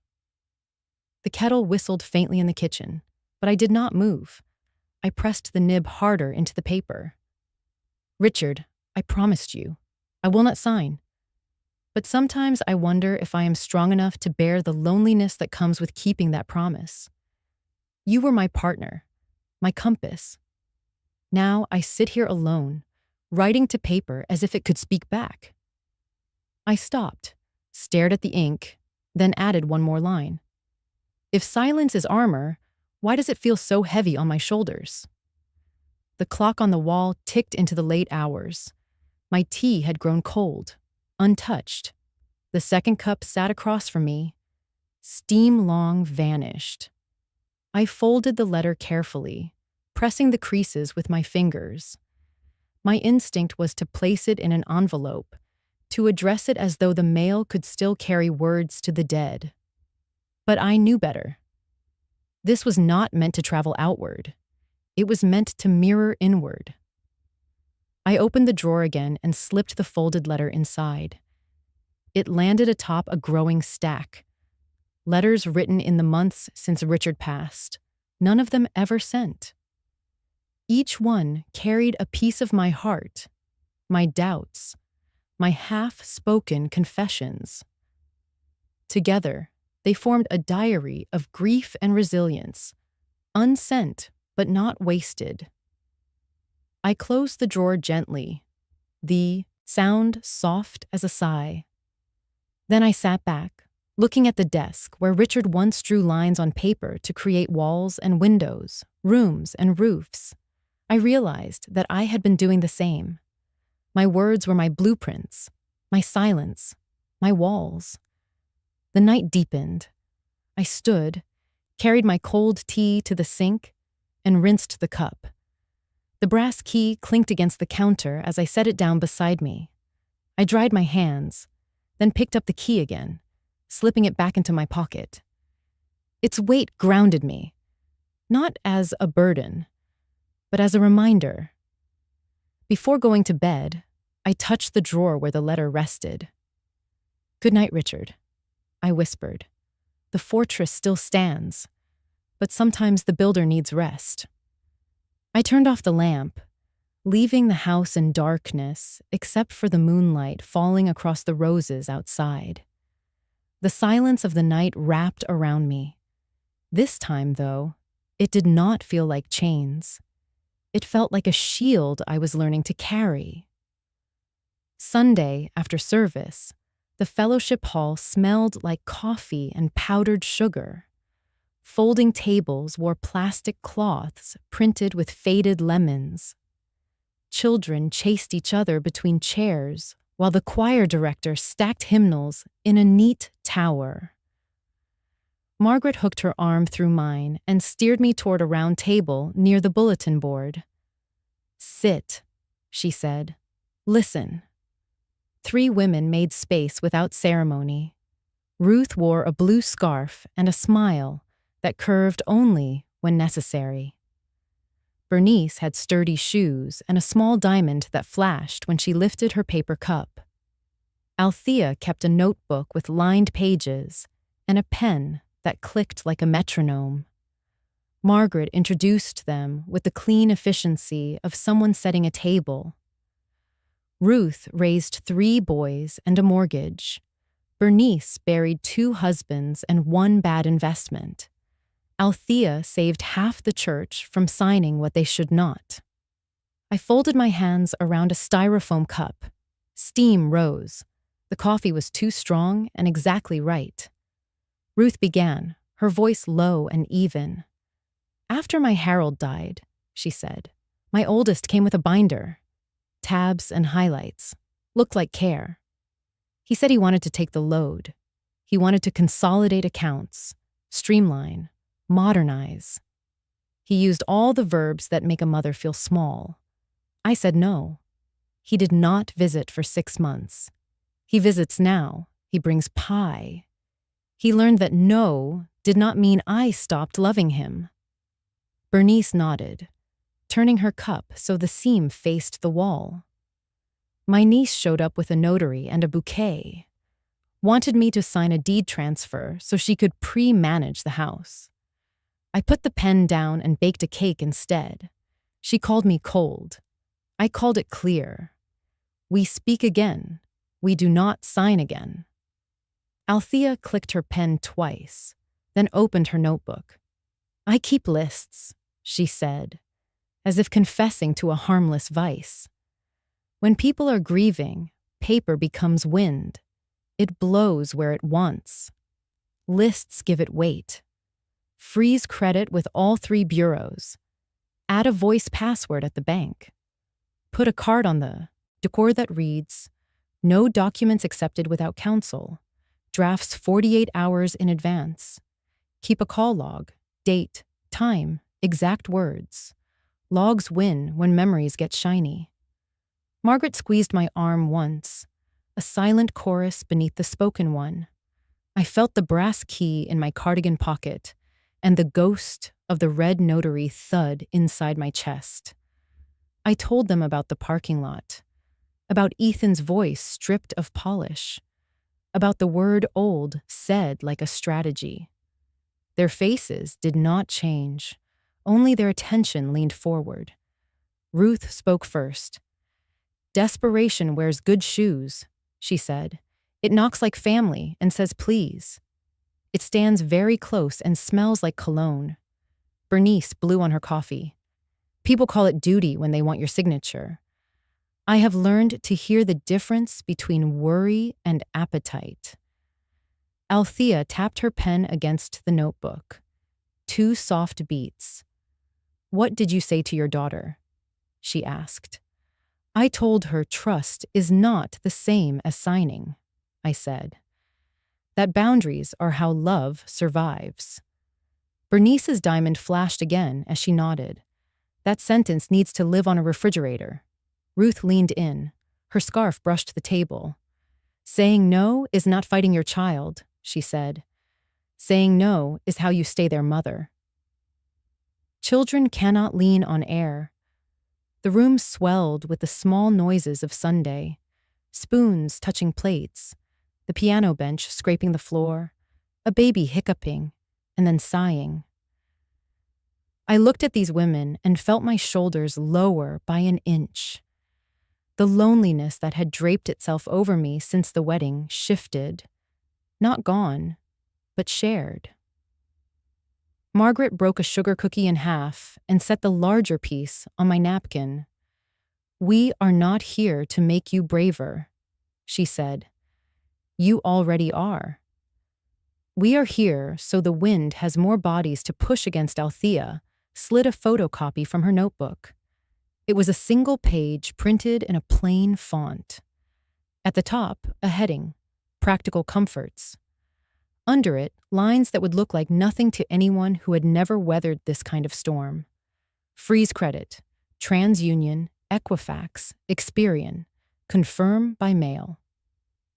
[SPEAKER 1] The kettle whistled faintly in the kitchen, but I did not move. I pressed the nib harder into the paper. Richard, I promised you. I will not sign. But sometimes I wonder if I am strong enough to bear the loneliness that comes with keeping that promise. You were my partner, my compass. Now I sit here alone, writing to paper as if it could speak back. I stopped, stared at the ink, then added one more line. If silence is armor, why does it feel so heavy on my shoulders? The clock on the wall ticked into the late hours. My tea had grown cold, untouched. The second cup sat across from me. Steam long vanished. I folded the letter carefully, pressing the creases with my fingers. My instinct was to place it in an envelope, to address it as though the mail could still carry words to the dead. But I knew better. This was not meant to travel outward. It was meant to mirror inward. I opened the drawer again and slipped the folded letter inside. It landed atop a growing stack. Letters written in the months since Richard passed, none of them ever sent. Each one carried a piece of my heart, my doubts, my half-spoken confessions. Together, they formed a diary of grief and resilience, unsent but not wasted. I closed the drawer gently, the sound soft as a sigh. Then I sat back, looking at the desk where Richard once drew lines on paper to create walls and windows, rooms and roofs. I realized that I had been doing the same. My words were my blueprints, my silence, my walls. The night deepened. I stood, carried my cold tea to the sink, and rinsed the cup. The brass key clinked against the counter as I set it down beside me. I dried my hands, then picked up the key again, slipping it back into my pocket. Its weight grounded me, not as a burden, but as a reminder. Before going to bed, I touched the drawer where the letter rested. "Good night, Richard," I whispered. "The fortress still stands, but sometimes the builder needs rest." I turned off the lamp, leaving the house in darkness except for the moonlight falling across the roses outside. The silence of the night wrapped around me. This time, though, it did not feel like chains. It felt like a shield I was learning to carry. Sunday, after service, the fellowship hall smelled like coffee and powdered sugar. Folding tables wore plastic cloths printed with faded lemons. Children chased each other between chairs, while the choir director stacked hymnals in a neat tower. Margaret hooked her arm through mine and steered me toward a round table near the bulletin board. "Sit," she said. "Listen." 3 women made space without ceremony. Ruth wore a blue scarf and a smile that curved only when necessary. Bernice had sturdy shoes and a small diamond that flashed when she lifted her paper cup. Althea kept a notebook with lined pages and a pen that clicked like a metronome. Margaret introduced them with the clean efficiency of someone setting a table. Ruth raised 3 boys and a mortgage. Bernice buried 2 husbands and 1 bad investment. Althea saved half the church from signing what they should not. I folded my hands around a styrofoam cup. Steam rose. The coffee was too strong and exactly right. Ruth began, her voice low and even. "After my Harold died," she said, "my oldest came with a binder. Tabs and highlights. Looked like care. He said he wanted to take the load. He wanted to consolidate accounts, streamline, modernize. He used all the verbs that make a mother feel small. I said no. He did not visit for 6 months. He visits now. He brings pie. He learned that no did not mean I stopped loving him." Bernice nodded, turning her cup so the seam faced the wall. My niece showed up with a notary and a bouquet. Wanted me to sign a deed transfer so she could pre-manage the house. I put the pen down and baked a cake instead. She called me cold. I called it clear. We speak again. We do not sign again. Althea clicked her pen twice, then opened her notebook. I keep lists, she said, as if confessing to a harmless vice. When people are grieving, paper becomes wind. It blows where it wants. Lists give it weight. Freeze credit with all 3 bureaus. Add a voice password at the bank. Put a card on the door that reads, "No documents accepted without counsel. Drafts 48 hours in advance. Keep a call log, date, time, exact words. Logs win when memories get shiny." Margaret squeezed my arm once, a silent chorus beneath the spoken one. I felt the brass key in my cardigan pocket and the ghost of the red notary thud inside my chest. I told them about the parking lot, about Ethan's voice stripped of polish, about the word old said like a strategy. Their faces did not change, only their attention leaned forward. Ruth spoke first. "Desperation wears good shoes," she said. "It knocks like family and says please. It stands very close and smells like cologne." Bernice blew on her coffee. "People call it duty when they want your signature. I have learned to hear the difference between worry and appetite." Althea tapped her pen against the notebook. 2 soft beats. "What did you say to your daughter?" she asked. "I told her trust is not the same as signing," I said. "That boundaries are how love survives." Bernice's diamond flashed again as she nodded. "That sentence needs to live on a refrigerator." Ruth leaned in. Her scarf brushed the table. "Saying no is not fighting your child," she said. "Saying no is how you stay their mother." Children cannot lean on air. The room swelled with the small noises of Sunday, spoons touching plates, the piano bench scraping the floor, a baby hiccuping, and then sighing. I looked at these women and felt my shoulders lower by an inch. The loneliness that had draped itself over me since the wedding shifted, not gone, but shared. Margaret broke a sugar cookie in half and set the larger piece on my napkin. "We are not here to make you braver," she said. "You already are. We are here so the wind has more bodies to push against." Althea slid a photocopy from her notebook. It was a single page printed in a plain font. At the top, a heading, "Practical Comforts." Under it, lines that would look like nothing to anyone who had never weathered this kind of storm. Freeze credit, TransUnion, Equifax, Experian, confirm by mail.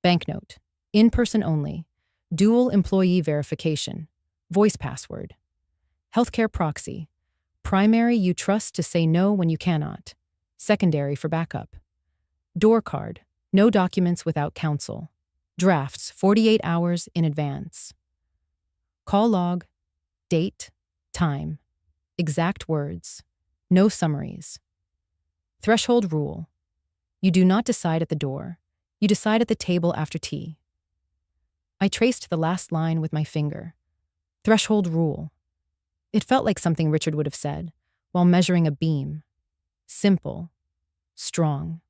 [SPEAKER 1] Banknote, in-person only, dual employee verification, voice password. Healthcare proxy, primary you trust to say no when you cannot, secondary for backup. Door card, no documents without counsel. Drafts 48 hours in advance. Call log, date, time, exact words, no summaries. Threshold rule. You do not decide at the door. You decide at the table after tea. I traced the last line with my finger. Threshold rule. It felt like something Richard would have said while measuring a beam. Simple, strong.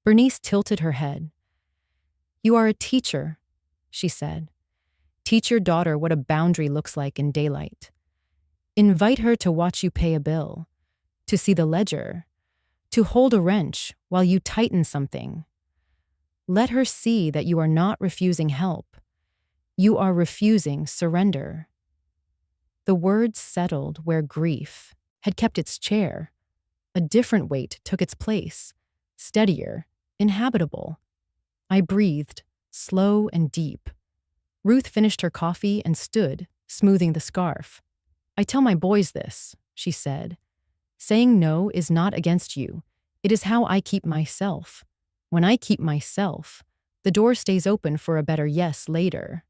[SPEAKER 1] Bernice tilted her head. "You are a teacher," she said. "Teach your daughter what a boundary looks like in daylight. Invite her to watch you pay a bill, to see the ledger, to hold a wrench while you tighten something. Let her see that you are not refusing help. You are refusing surrender." The words settled where grief had kept its chair. A different weight took its place, steadier, inhabitable. I breathed, slow and deep. Ruth finished her coffee and stood, smoothing the scarf. "I tell my boys this," she said. "Saying no is not against you. It is how I keep myself. When I keep myself, the door stays open for a better yes later."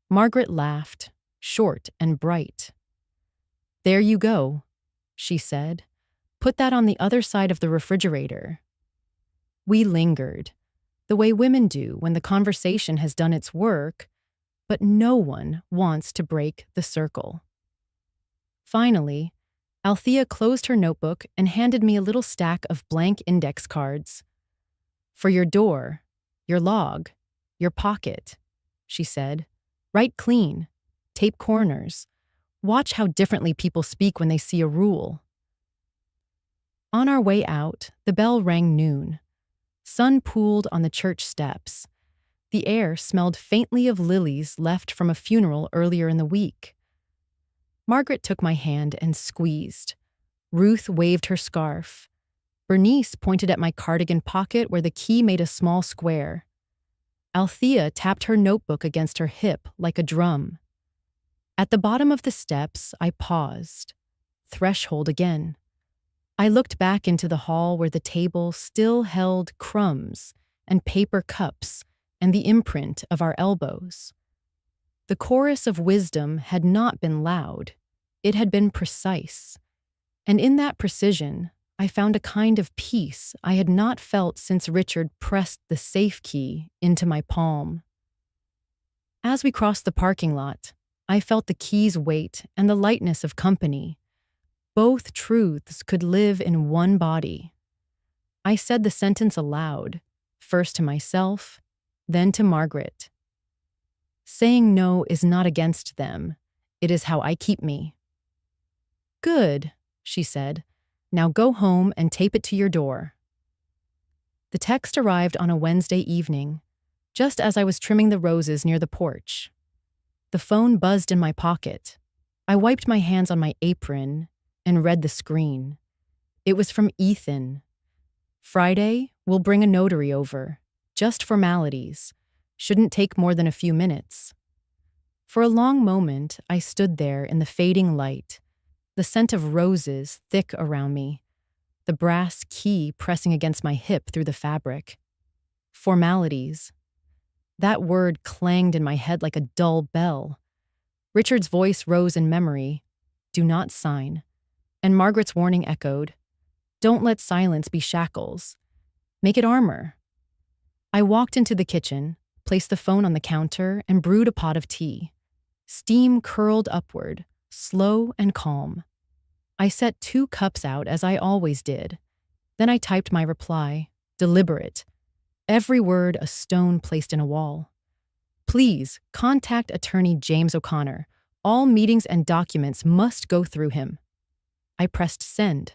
[SPEAKER 1] Margaret laughed, short and bright. "There you go," she said. Put that on the other side of the refrigerator. We lingered, the way women do when the conversation has done its work, but no one wants to break the circle. Finally, Althea closed her notebook and handed me a little stack of blank index cards. For your door, your log, your pocket, she said. Write clean. Tape corners. Watch how differently people speak when they see a rule. On our way out, the bell rang noon. Sun pooled on the church steps. The air smelled faintly of lilies left from a funeral earlier in the week. Margaret took my hand and squeezed. Ruth waved her scarf. Bernice pointed at my cardigan pocket where the key made a small square. Althea tapped her notebook against her hip like a drum. At the bottom of the steps, I paused. Threshold again. I looked back into the hall where the table still held crumbs and paper cups and the imprint of our elbows. The chorus of wisdom had not been loud. It had been precise. And in that precision, I found a kind of peace I had not felt since Richard pressed the safe key into my palm. As we crossed the parking lot, I felt the key's weight and the lightness of company. Both truths could live in one body. I said the sentence aloud, first to myself, then to Margaret. Saying no is not against them. It is how I keep me. Good, she said. Now go home and tape it to your door. The text arrived on a Wednesday evening, just as I was trimming the roses near the porch. The phone buzzed in my pocket. I wiped my hands on my apron and read the screen. It was from Ethan. Friday, we'll bring a notary over. Just formalities. Shouldn't take more than a few minutes. For a long moment, I stood there in the fading light, the scent of roses thick around me, the brass key pressing against my hip through the fabric. Formalities. That word clanged in my head like a dull bell. Richard's voice rose in memory. Do not sign. And Margaret's warning echoed. Don't let silence be shackles. Make it armor. I walked into the kitchen, placed the phone on the counter, and brewed a pot of tea. Steam curled upward, slow and calm. I set 2 cups out as I always did. Then I typed my reply, deliberate. Every word a stone placed in a wall. Please contact attorney James O'Connor. All meetings and documents must go through him. I pressed send.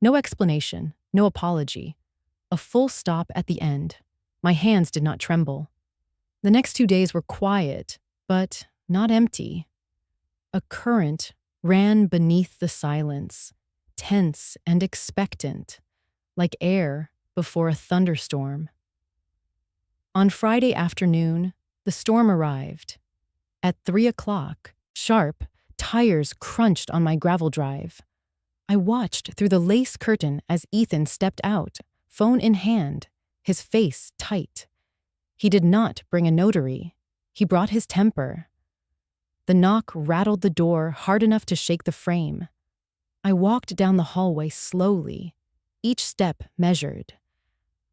[SPEAKER 1] No explanation, no apology. A full stop at the end. My hands did not tremble. The next 2 days were quiet, but not empty. A current ran beneath the silence, tense and expectant, like air before a thunderstorm. On Friday afternoon, the storm arrived. At 3 o'clock, sharp, tires crunched on my gravel drive. I watched through the lace curtain as Ethan stepped out, phone in hand, his face tight. He did not bring a notary. He brought his temper. The knock rattled the door hard enough to shake the frame. I walked down the hallway slowly, each step measured.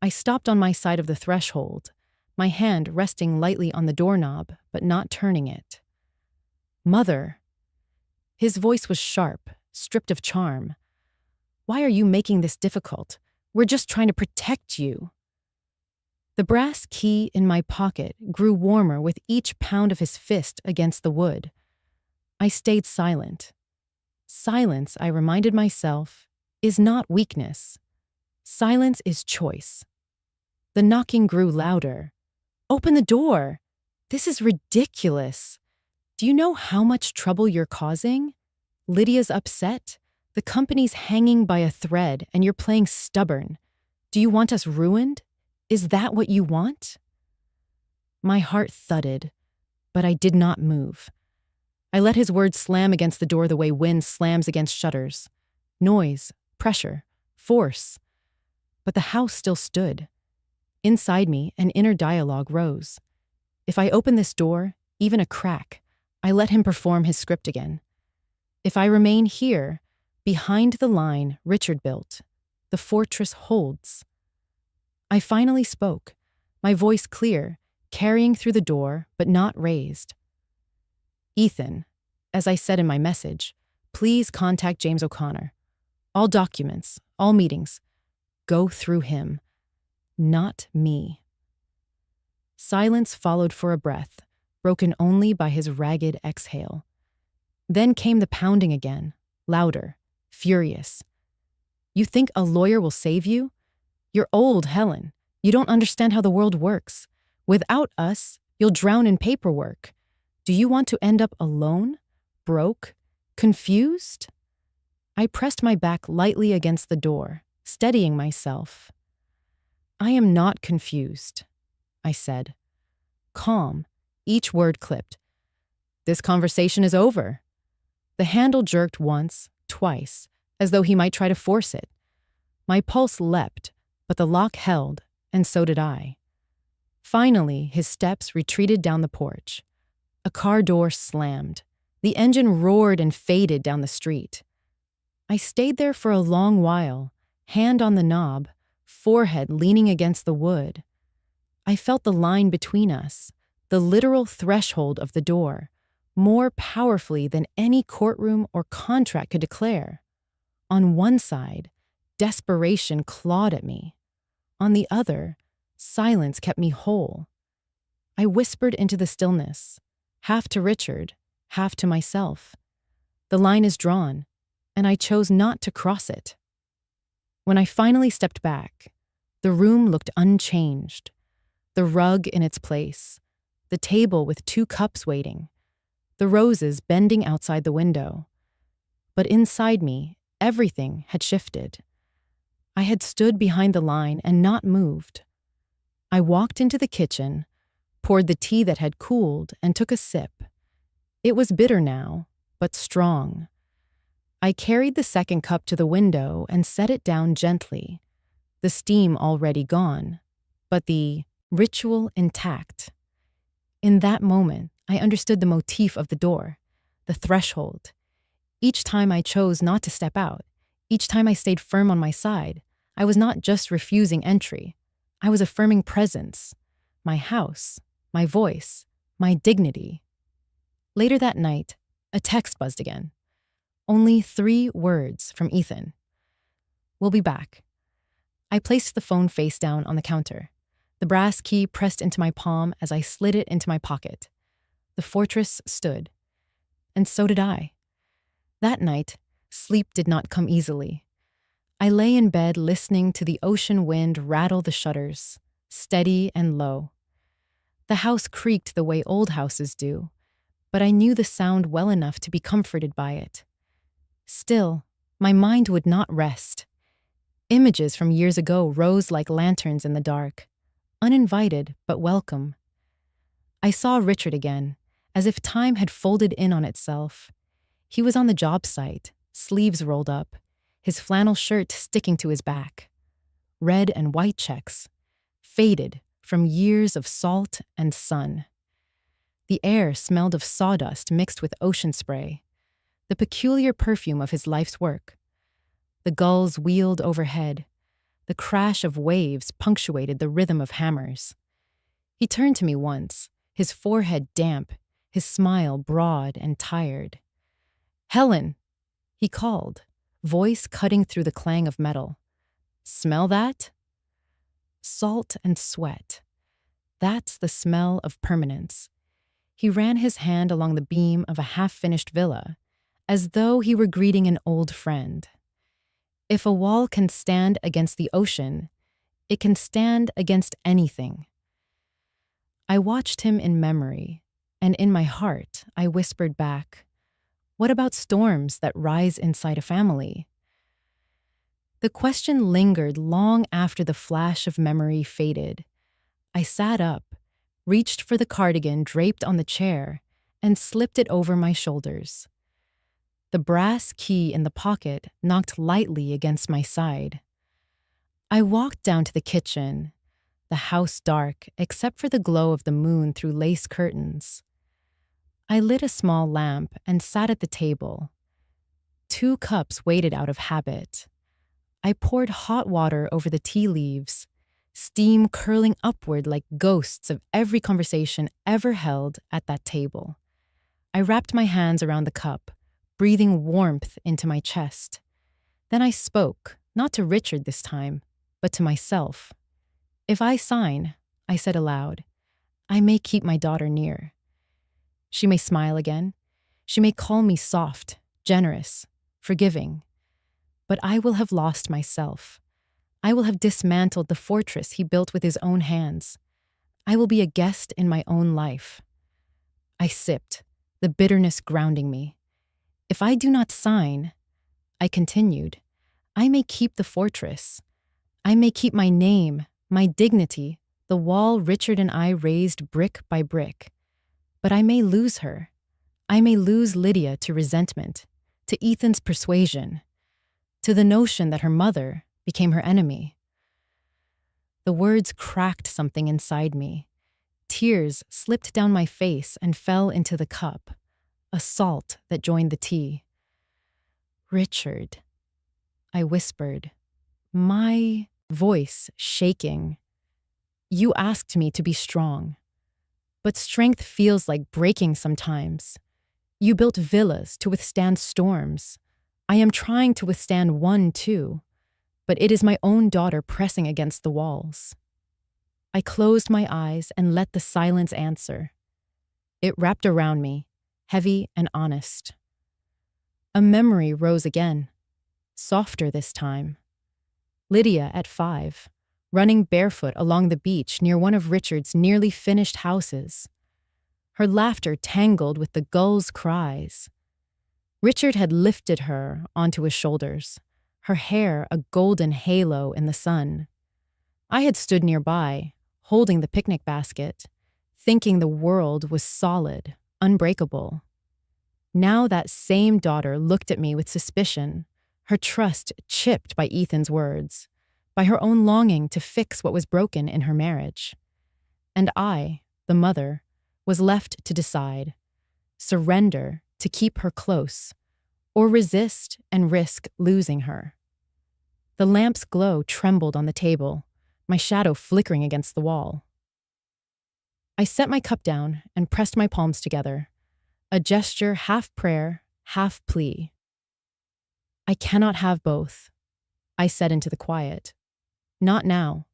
[SPEAKER 1] I stopped on my side of the threshold, my hand resting lightly on the doorknob, but not turning it. Mother. His voice was sharp, stripped of charm. Why are you making this difficult? We're just trying to protect you. The brass key in my pocket grew warmer with each pound of his fist against the wood. I stayed silent. Silence, I reminded myself, is not weakness. Silence is choice. The knocking grew louder. Open the door. This is ridiculous. Do you know how much trouble you're causing? Lydia's upset. The company's hanging by a thread and you're playing stubborn. Do you want us ruined? Is that what you want? My heart thudded, but I did not move. I let his words slam against the door the way wind slams against shutters. Noise, pressure, force. But the house still stood. Inside me, an inner dialogue rose. If I open this door, even a crack, I let him perform his script again. If I remain here, Behind the line Richard built, the fortress holds. I finally spoke, my voice clear, carrying through the door, but not raised. Ethan, as I said in my message, please contact James O'Connor. All documents, all meetings, go through him, not me. Silence followed for a breath, broken only by his ragged exhale. Then came the pounding again, louder, furious. You think a lawyer will save you? You're old, Helen. You don't understand how the world works. Without us, you'll drown in paperwork. Do you want to end up alone? Broke? Confused? I pressed my back lightly against the door, steadying myself. I am not confused, I said. Calm, each word clipped. This conversation is over. The handle jerked once, twice, as though he might try to force it. My pulse leapt, but the lock held, and so did I. Finally, his steps retreated down the porch. A car door slammed. The engine roared and faded down the street. I stayed there for a long while, hand on the knob, forehead leaning against the wood. I felt the line between us, the literal threshold of the door, more powerfully than any courtroom or contract could declare. On one side, desperation clawed at me. On the other, silence kept me whole. I whispered into the stillness, half to Richard, half to myself. The line is drawn, and I chose not to cross it. When I finally stepped back, the room looked unchanged. The rug in its place, the table with 2 cups waiting, the roses bending outside the window. But inside me, everything had shifted. I had stood behind the line and not moved. I walked into the kitchen, poured the tea that had cooled, and took a sip. It was bitter now, but strong. I carried the second cup to the window and set it down gently, the steam already gone, but the ritual intact. In that moment, I understood the motif of the door, the threshold. Each time I chose not to step out, each time I stayed firm on my side, I was not just refusing entry. I was affirming presence, my house, my voice, my dignity. Later that night, a text buzzed again. Only 3 words from Ethan. We'll be back. I placed the phone face down on the counter. The brass key pressed into my palm as I slid it into my pocket. The fortress stood. And so did I. That night, sleep did not come easily. I lay in bed listening to the ocean wind rattle the shutters, steady and low. The house creaked the way old houses do, but I knew the sound well enough to be comforted by it. Still, my mind would not rest. Images from years ago rose like lanterns in the dark, uninvited but welcome. I saw Richard again, as if time had folded in on itself. He was on the job site, sleeves rolled up, his flannel shirt sticking to his back. Red and white checks, faded from years of salt and sun. The air smelled of sawdust mixed with ocean spray, the peculiar perfume of his life's work. The gulls wheeled overhead. The crash of waves punctuated the rhythm of hammers. He turned to me once, his forehead damp, his smile broad and tired. "Helen," he called, voice cutting through the clang of metal. "Smell that?" Salt and sweat. That's the smell of permanence. He ran his hand along the beam of a half-finished villa, as though he were greeting an old friend. If a wall can stand against the ocean, it can stand against anything. I watched him in memory, and in my heart, I whispered back, "What about storms that rise inside a family?" The question lingered long after the flash of memory faded. I sat up, reached for the cardigan draped on the chair, and slipped it over my shoulders. The brass key in the pocket knocked lightly against my side. I walked down to the kitchen, the house dark except for the glow of the moon through lace curtains. I lit a small lamp and sat at the table. 2 cups waited out of habit. I poured hot water over the tea leaves, steam curling upward like ghosts of every conversation ever held at that table. I wrapped my hands around the cup, breathing warmth into my chest. Then I spoke, not to Richard this time, but to myself. If I sign, I said aloud, I may keep my daughter near. She may smile again. She may call me soft, generous, forgiving. But I will have lost myself. I will have dismantled the fortress he built with his own hands. I will be a guest in my own life. I sipped, the bitterness grounding me. If I do not sign, I continued, I may keep the fortress. I may keep my name, my dignity, the wall Richard and I raised brick by brick. But I may lose her. I may lose Lydia to resentment, to Ethan's persuasion, to the notion that her mother became her enemy. The words cracked something inside me. Tears slipped down my face and fell into the cup, a salt that joined the tea. Richard, I whispered, my voice shaking. You asked me to be strong, but strength feels like breaking sometimes. You built villas to withstand storms. I am trying to withstand one too, but it is my own daughter pressing against the walls. I closed my eyes and let the silence answer. It wrapped around me, heavy and honest. A memory rose again, softer this time. Lydia at 5, running barefoot along the beach near one of Richard's nearly finished houses. Her laughter tangled with the gulls' cries. Richard had lifted her onto his shoulders, her hair a golden halo in the sun. I had stood nearby, holding the picnic basket, thinking the world was solid, unbreakable. Now that same daughter looked at me with suspicion, her trust chipped by Ethan's words, by her own longing to fix what was broken in her marriage. And I, the mother, was left to decide, surrender to keep her close, or resist and risk losing her. The lamp's glow trembled on the table, my shadow flickering against the wall. I set my cup down and pressed my palms together, a gesture half prayer, half plea. I cannot have both, I said into the quiet. Not now,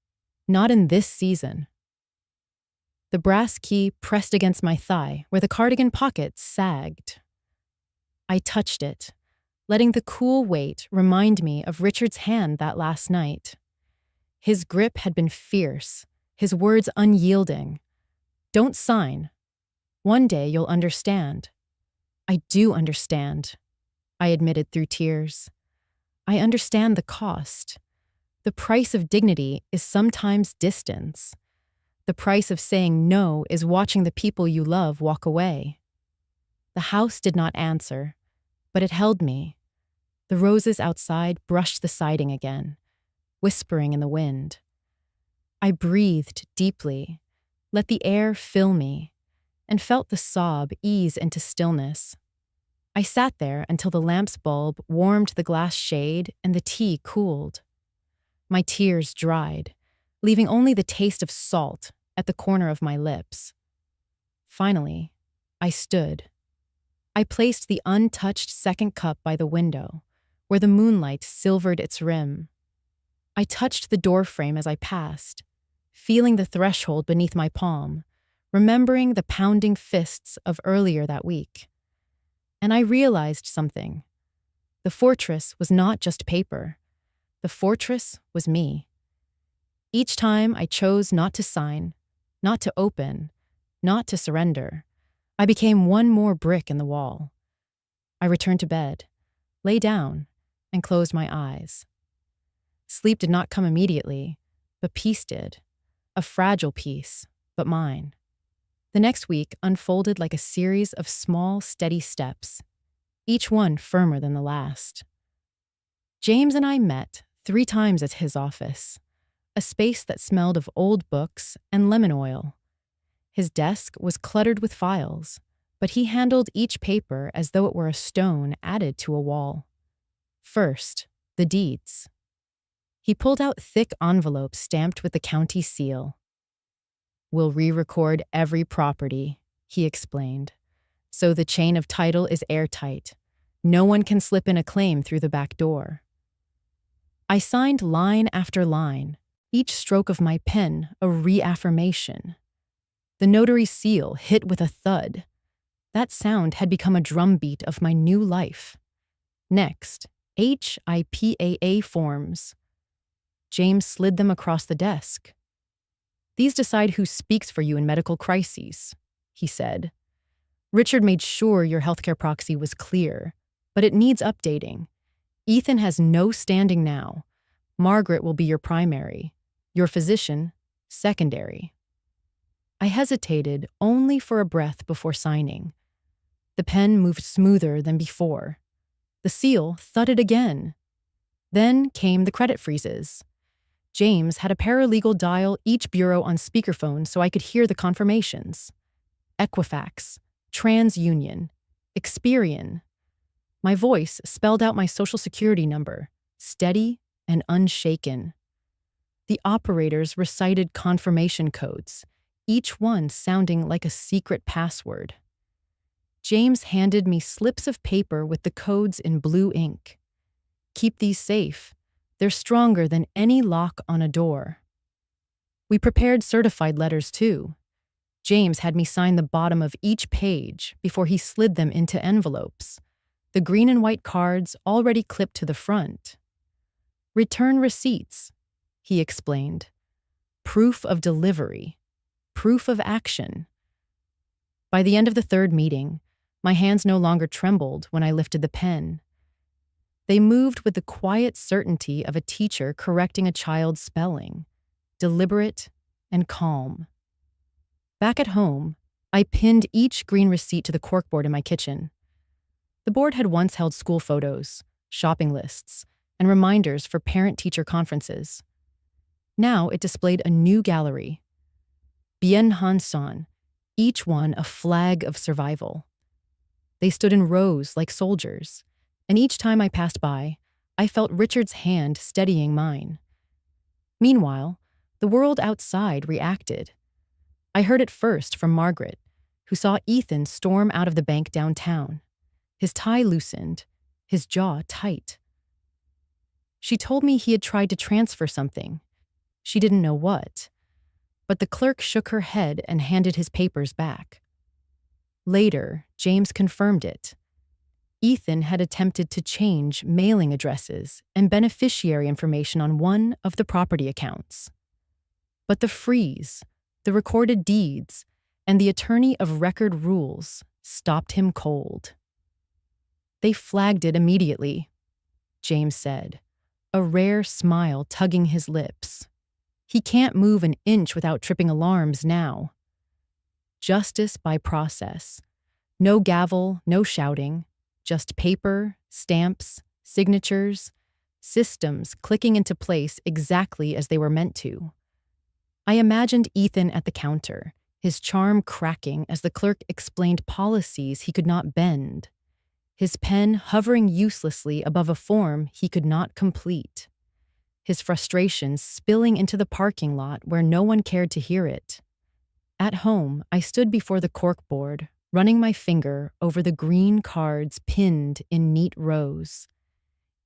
[SPEAKER 1] not in this season. The brass key pressed against my thigh where the cardigan pocket sagged. I touched it, letting the cool weight remind me of Richard's hand that last night. His grip had been fierce, his words unyielding. Don't sign. One day you'll understand. I do understand, I admitted through tears. I understand the cost. The price of dignity is sometimes distance. The price of saying no is watching the people you love walk away. The house did not answer, but it held me. The roses outside brushed the siding again, whispering in the wind. I breathed deeply, let the air fill me, and felt the sob ease into stillness. I sat there until the lamp's bulb warmed the glass shade and the tea cooled. My tears dried, leaving only the taste of salt at the corner of my lips. Finally, I stood. I placed the untouched second cup by the window, where the moonlight silvered its rim. I touched the doorframe as I passed, feeling the threshold beneath my palm, remembering the pounding fists of earlier that week. And I realized something. The fortress was not just paper. The fortress was me. Each time I chose not to sign, not to open, not to surrender, I became one more brick in the wall. I returned to bed, lay down, and closed my eyes. Sleep did not come immediately, but peace did. A fragile peace, but mine. The next week unfolded like a series of small, steady steps, each one firmer than the last. James and I met 3 times at his office, a space that smelled of old books and lemon oil. His desk was cluttered with files, but he handled each paper as though it were a stone added to a wall. First, the deeds. He pulled out thick envelopes stamped with the county seal. We'll re-record every property, he explained, so the chain of title is airtight. No one can slip in a claim through the back door. I signed line after line, each stroke of my pen a reaffirmation. The notary's seal hit with a thud. That sound had become a drumbeat of my new life. Next, HIPAA forms. James slid them across the desk. These decide who speaks for you in medical crises, he said. Richard made sure your healthcare proxy was clear, but it needs updating. Ethan has no standing now. Margaret will be your primary, your physician, secondary. I hesitated only for a breath before signing. The pen moved smoother than before. The seal thudded again. Then came the credit freezes. James had a paralegal dial each bureau on speakerphone so I could hear the confirmations. Equifax, TransUnion, Experian. My voice spelled out my social security number, steady and unshaken. The operators recited confirmation codes, each one sounding like a secret password. James handed me slips of paper with the codes in blue ink. Keep these safe. They're stronger than any lock on a door. We prepared certified letters too. James had me sign the bottom of each page before he slid them into envelopes, the green and white cards already clipped to the front. Return receipts, he explained. Proof of delivery. Proof of action. By the end of the third meeting, my hands no longer trembled when I lifted the pen. They moved with the quiet certainty of a teacher correcting a child's spelling, deliberate and calm. Back at home, I pinned each green receipt to the corkboard in my kitchen. The board had once held school photos, shopping lists, and reminders for parent-teacher conferences. Now it displayed a new gallery. Bien Han-san, each one a flag of survival. They stood in rows like soldiers, and each time I passed by, I felt Richard's hand steadying mine. Meanwhile, the world outside reacted. I heard it first from Margaret, who saw Ethan storm out of the bank downtown. His tie loosened, his jaw tight. She told me he had tried to transfer something. She didn't know what, but the clerk shook her head and handed his papers back. Later, James confirmed it. Ethan had attempted to change mailing addresses and beneficiary information on one of the property accounts. But the freeze, the recorded deeds, and the attorney of record rules stopped him cold. They flagged it immediately, James said, a rare smile tugging his lips. He can't move an inch without tripping alarms now. Justice by process. No gavel, no shouting, just paper, stamps, signatures, systems clicking into place exactly as they were meant to. I imagined Ethan at the counter, his charm cracking as the clerk explained policies he could not bend, his pen hovering uselessly above a form he could not complete, his frustration spilling into the parking lot where no one cared to hear it. At home, I stood before the corkboard, running my finger over the green cards pinned in neat rows.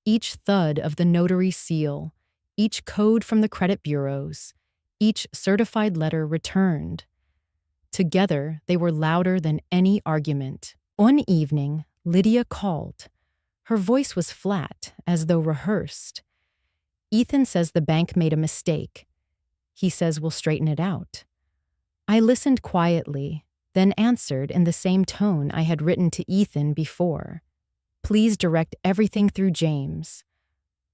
[SPEAKER 1] Each thud of the notary seal, each code from the credit bureaus, each certified letter returned. Together, they were louder than any argument. One evening, Lydia called. Her voice was flat, as though rehearsed. Ethan says the bank made a mistake. He says we'll straighten it out. I listened quietly, then answered in the same tone I had written to Ethan before. Please direct everything through James.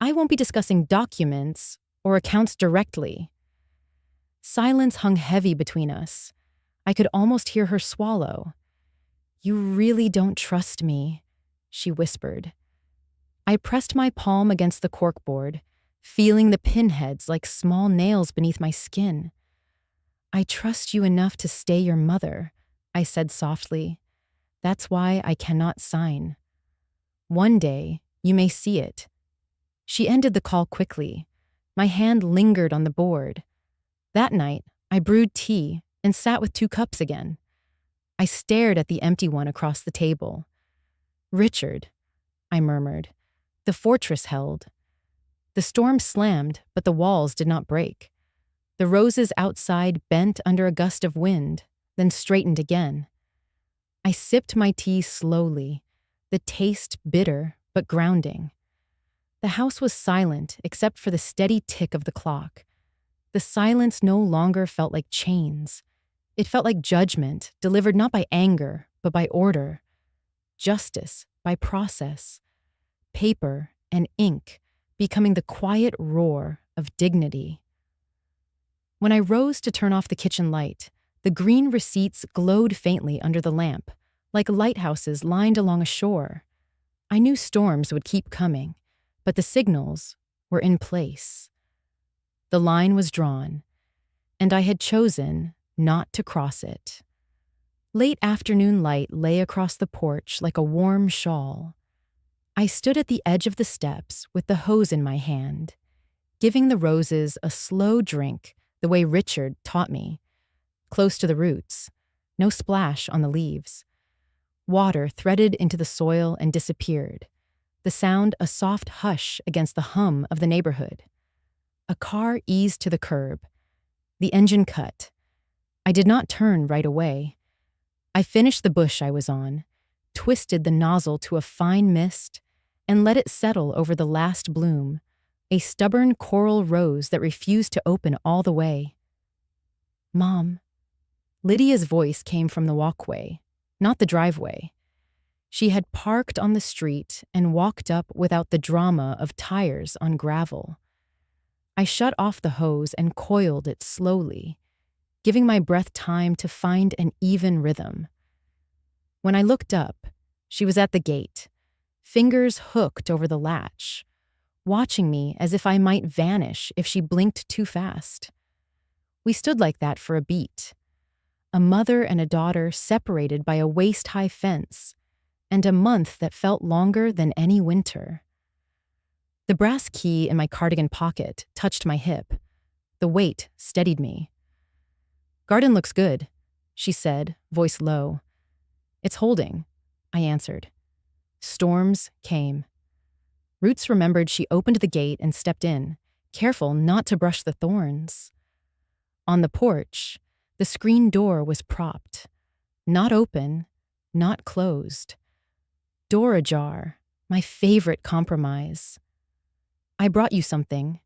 [SPEAKER 1] I won't be discussing documents or accounts directly. Silence hung heavy between us. I could almost hear her swallow. You really don't trust me, she whispered. I pressed my palm against the corkboard, feeling the pinheads like small nails beneath my skin. I trust you enough to stay your mother, I said softly. That's why I cannot sign. One day, you may see it, She ended the call quickly. My hand lingered on the board. That night, I brewed tea and sat with 2 cups again. I stared at the empty one across the table. Richard, I murmured. The fortress held. The storm slammed, but the walls did not break. The roses outside bent under a gust of wind, then straightened again. I sipped my tea slowly, the taste bitter but grounding. The house was silent except for the steady tick of the clock. The silence no longer felt like chains. It felt like judgment, delivered not by anger, but by order. Justice by process. Paper and ink becoming the quiet roar of dignity. When I rose to turn off the kitchen light, the green receipts glowed faintly under the lamp, like lighthouses lined along a shore. I knew storms would keep coming, but the signals were in place. The line was drawn, and I had chosen not to cross it. Late afternoon light lay across the porch like a warm shawl. I stood at the edge of the steps with the hose in my hand, giving the roses a slow drink the way Richard taught me, close to the roots, no splash on the leaves. Water threaded into the soil and disappeared, the sound a soft hush against the hum of the neighborhood. A car eased to the curb. The engine cut. I did not turn right away. I finished the bush I was on, twisted the nozzle to a fine mist, and let it settle over the last bloom, a stubborn coral rose that refused to open all the way. "Mom." Lydia's voice came from the walkway, not the driveway. She had parked on the street and walked up without the drama of tires on gravel. I shut off the hose and coiled it slowly, giving my breath time to find an even rhythm. When I looked up, she was at the gate, fingers hooked over the latch, watching me as if I might vanish if she blinked too fast. We stood like that for a beat, a mother and a daughter separated by a waist-high fence, and a month that felt longer than any winter. The brass key in my cardigan pocket touched my hip. The weight steadied me. "Garden looks good," she said, voice low. "It's holding," I answered. Storms came. Roots remembered she opened the gate and stepped in, careful not to brush the thorns. On the porch, the screen door was propped. Not open, not closed. Door ajar, my favorite compromise. "I brought you something."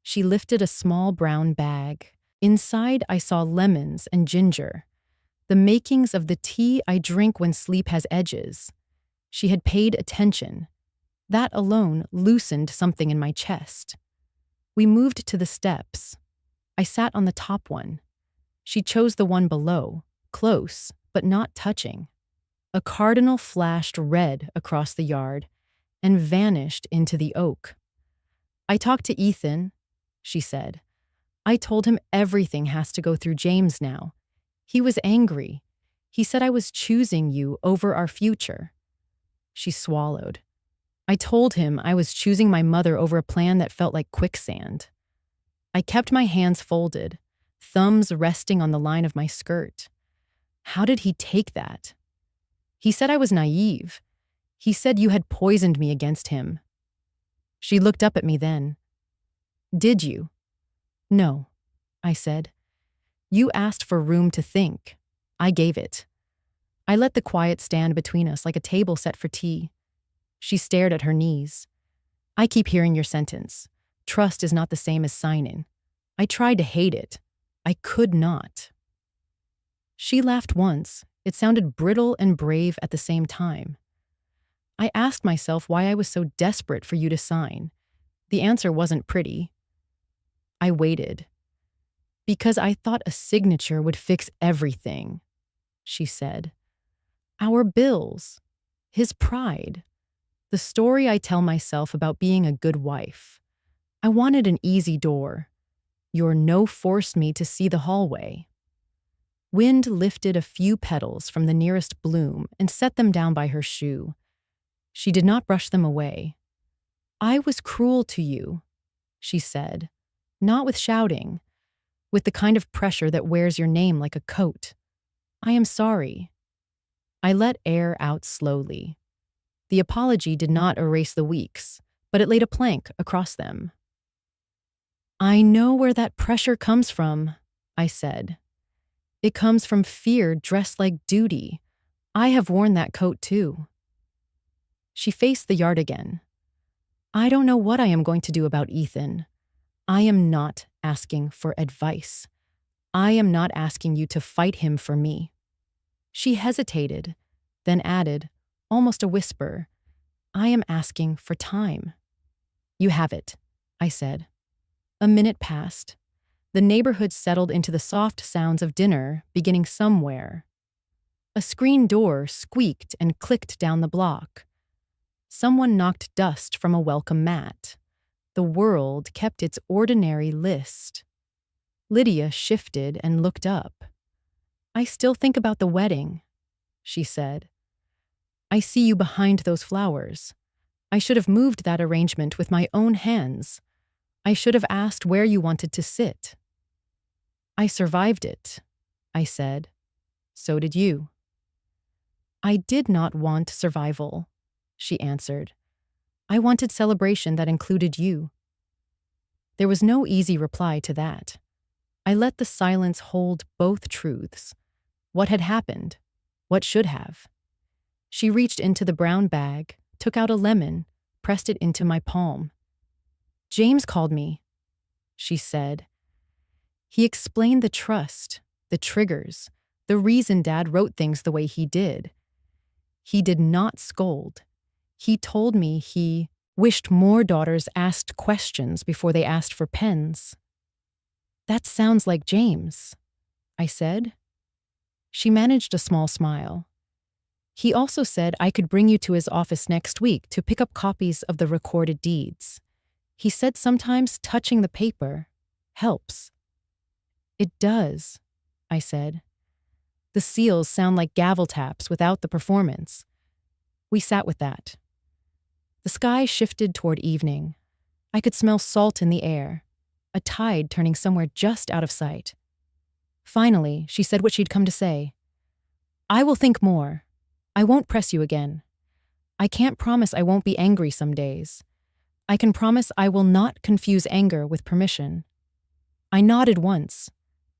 [SPEAKER 1] She lifted a small brown bag. Inside, I saw lemons and ginger, the makings of the tea I drink when sleep has edges. She had paid attention. That alone loosened something in my chest. We moved to the steps. I sat on the top one. She chose the one below, close, but not touching. A cardinal flashed red across the yard and vanished into the oak. "I talked to Ethan," she said. "I told him everything has to go through James now. He was angry. He said I was choosing you over our future." She swallowed. "I told him I was choosing my mother over a plan that felt like quicksand." I kept my hands folded, thumbs resting on the line of my skirt. How did he take that? He said I was naive. He said you had poisoned me against him. She looked up at me then. "Did you?" "No," I said. "You asked for room to think. I gave it. I let the quiet stand between us like a table set for tea." She stared at her knees. "I keep hearing your sentence. Trust is not the same as signing. I tried to hate it. I could not." She laughed once. It sounded brittle and brave at the same time. I asked myself why I was so desperate for you to sign. The answer wasn't pretty. I waited. "Because I thought a signature would fix everything," she said. "Our bills, his pride, the story I tell myself about being a good wife. I wanted an easy door. Your no forced me to see the hallway." Wind lifted a few petals from the nearest bloom and set them down by her shoe. She did not brush them away. I was cruel to you, she said, not with shouting, with the kind of pressure that wears your name like a coat. I am sorry. I let air out slowly. The apology did not erase the weeks, but it laid a plank across them. I know where that pressure comes from, I said. It comes from fear dressed like duty. I have worn that coat too. She faced the yard again. I don't know what I am going to do about Ethan. I am not asking for advice. I am not asking you to fight him for me. She hesitated, then added, almost a whisper, I am asking for time. You have it, I said. A minute passed. The neighborhood settled into the soft sounds of dinner beginning somewhere. A screen door squeaked and clicked down the block. Someone knocked dust from a welcome mat. The world kept its ordinary list. Lydia shifted and looked up. I still think about the wedding, she said. I see you behind those flowers. I should have moved that arrangement with my own hands. I should have asked where you wanted to sit. I survived it, I said. So did you. I did not want survival, she answered. I wanted celebration that included you. There was no easy reply to that. I let the silence hold both truths. What had happened? What should have? She reached into the brown bag, took out a lemon, pressed it into my palm. James called me, she said. He explained the trust, the triggers, the reason Dad wrote things the way he did. He did not scold. He told me he wished more daughters asked questions before they asked for pens. That sounds like James, I said. She managed a small smile. He also said I could bring you to his office next week to pick up copies of the recorded deeds. He said sometimes touching the paper helps. It does, I said. The seals sound like gavel taps without the performance. We sat with that. The sky shifted toward evening. I could smell salt in the air, a tide turning somewhere just out of sight. Finally, she said what she'd come to say. I will think more. I won't press you again. I can't promise I won't be angry some days. I can promise I will not confuse anger with permission. I nodded once.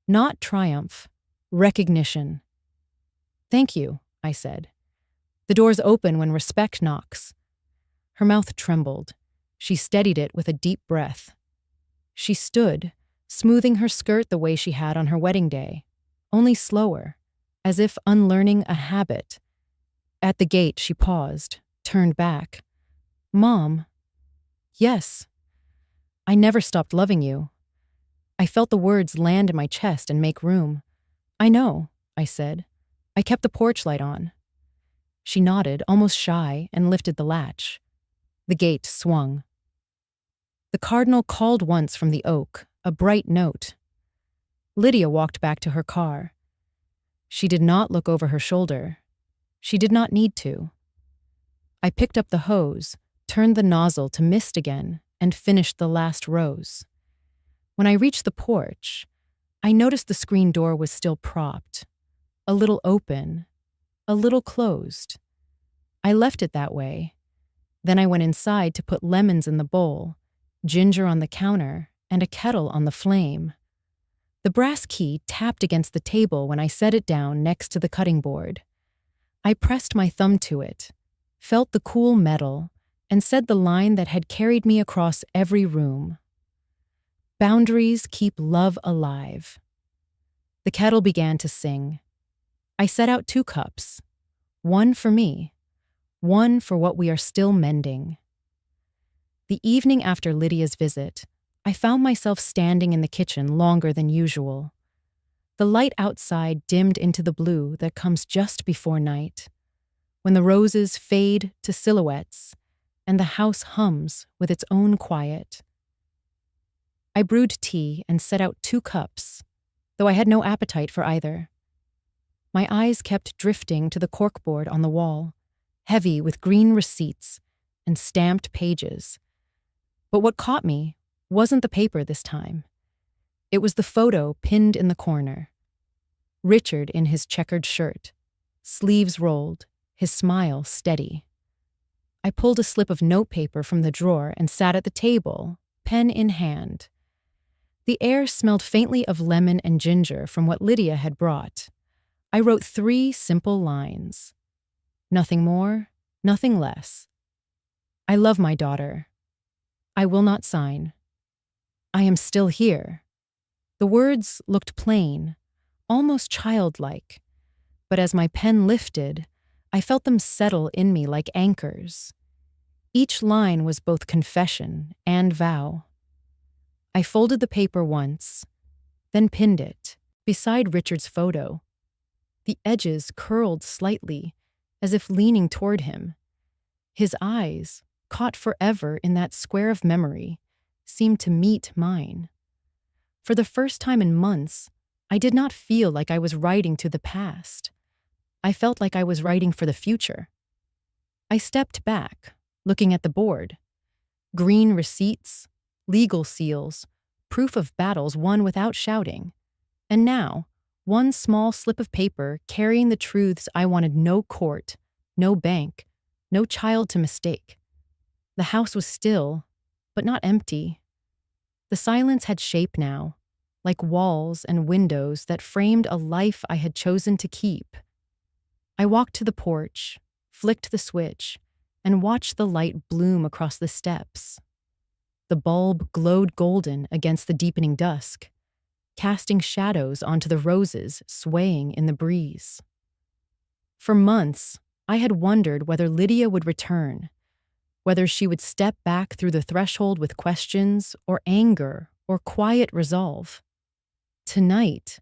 [SPEAKER 1] Not triumph, recognition. Thank you, I said. The doors open when respect knocks. Her mouth trembled. She steadied it with a deep breath. She stood, smoothing her skirt the way she had on her wedding day, only slower, as if unlearning a habit. At the gate, she paused, turned back. Mom. Yes. I never stopped loving you. I felt the words land in my chest and make room. I know, I said. I kept the porch light on. She nodded, almost shy, and lifted the latch. The gate swung. The cardinal called once from the oak, a bright note. Lydia walked back to her car. She did not look over her shoulder. She did not need to. I picked up the hose, turned the nozzle to mist again, and finished the last rose. When I reached the porch, I noticed the screen door was still propped, a little open, a little closed. I left it that way. Then I went inside to put lemons in the bowl, ginger on the counter, and a kettle on the flame. The brass key tapped against the table when I set it down next to the cutting board. I pressed my thumb to it, felt the cool metal, and said the line that had carried me across every room. Boundaries keep love alive. The kettle began to sing. I set out 2 cups, one for me, one for what we are still mending. The evening after Lydia's visit, I found myself standing in the kitchen longer than usual. The light outside dimmed into the blue that comes just before night, when the roses fade to silhouettes and the house hums with its own quiet. I brewed tea and set out 2 cups, though I had no appetite for either. My eyes kept drifting to the corkboard on the wall, heavy with green receipts and stamped pages, But what caught me wasn't the paper this time. It was the photo pinned in the corner. Richard in his checkered shirt, sleeves rolled, his smile steady. I pulled a slip of notepaper from the drawer and sat at the table, pen in hand. The air smelled faintly of lemon and ginger from what Lydia had brought. I wrote 3 simple lines. Nothing more, nothing less. I love my daughter. I will not sign. I am still here. The words looked plain, almost childlike, but as my pen lifted, I felt them settle in me like anchors. Each line was both confession and vow. I folded the paper once, then pinned it beside Richard's photo. The edges curled slightly, as if leaning toward him. His eyes, caught forever in that square of memory, seemed to meet mine. For the first time in months, I did not feel like I was writing to the past. I felt like I was writing for the future. I stepped back, looking at the board. Green receipts, legal seals, proof of battles won without shouting. And now, one small slip of paper carrying the truths I wanted no court, no bank, no child to mistake. The house was still, but not empty. The silence had shape now, like walls and windows that framed a life I had chosen to keep. I walked to the porch, flicked the switch, and watched the light bloom across the steps. The bulb glowed golden against the deepening dusk, casting shadows onto the roses swaying in the breeze. For months, I had wondered whether Lydia would return, whether she would step back through the threshold with questions or anger or quiet resolve. Tonight,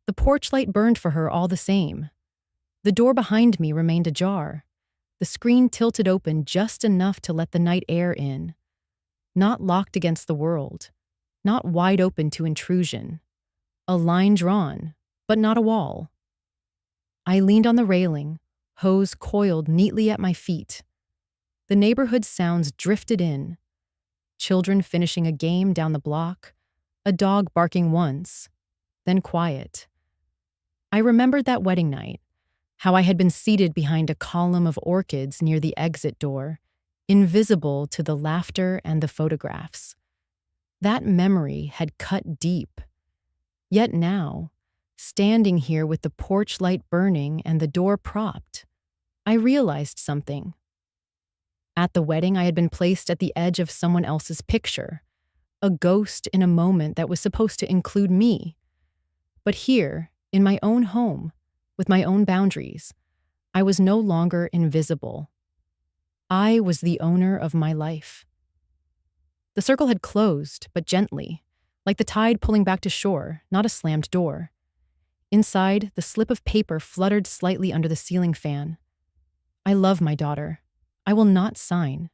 [SPEAKER 1] the porch light burned for her all the same. The door behind me remained ajar, the screen tilted open just enough to let the night air in, not locked against the world, not wide open to intrusion. A line drawn, but not a wall. I leaned on the railing, hose coiled neatly at my feet. The neighborhood sounds drifted in. Children finishing a game down the block, a dog barking once, then quiet. I remembered that wedding night, how I had been seated behind a column of orchids near the exit door, invisible to the laughter and the photographs. That memory had cut deep. Yet now, standing here with the porch light burning and the door propped, I realized something. At the wedding, I had been placed at the edge of someone else's picture, a ghost in a moment that was supposed to include me. But here, in my own home, with my own boundaries, I was no longer invisible. I was the owner of my life. The circle had closed, but gently, like the tide pulling back to shore, not a slammed door. Inside, the slip of paper fluttered slightly under the ceiling fan. I love my daughter. I will not sign.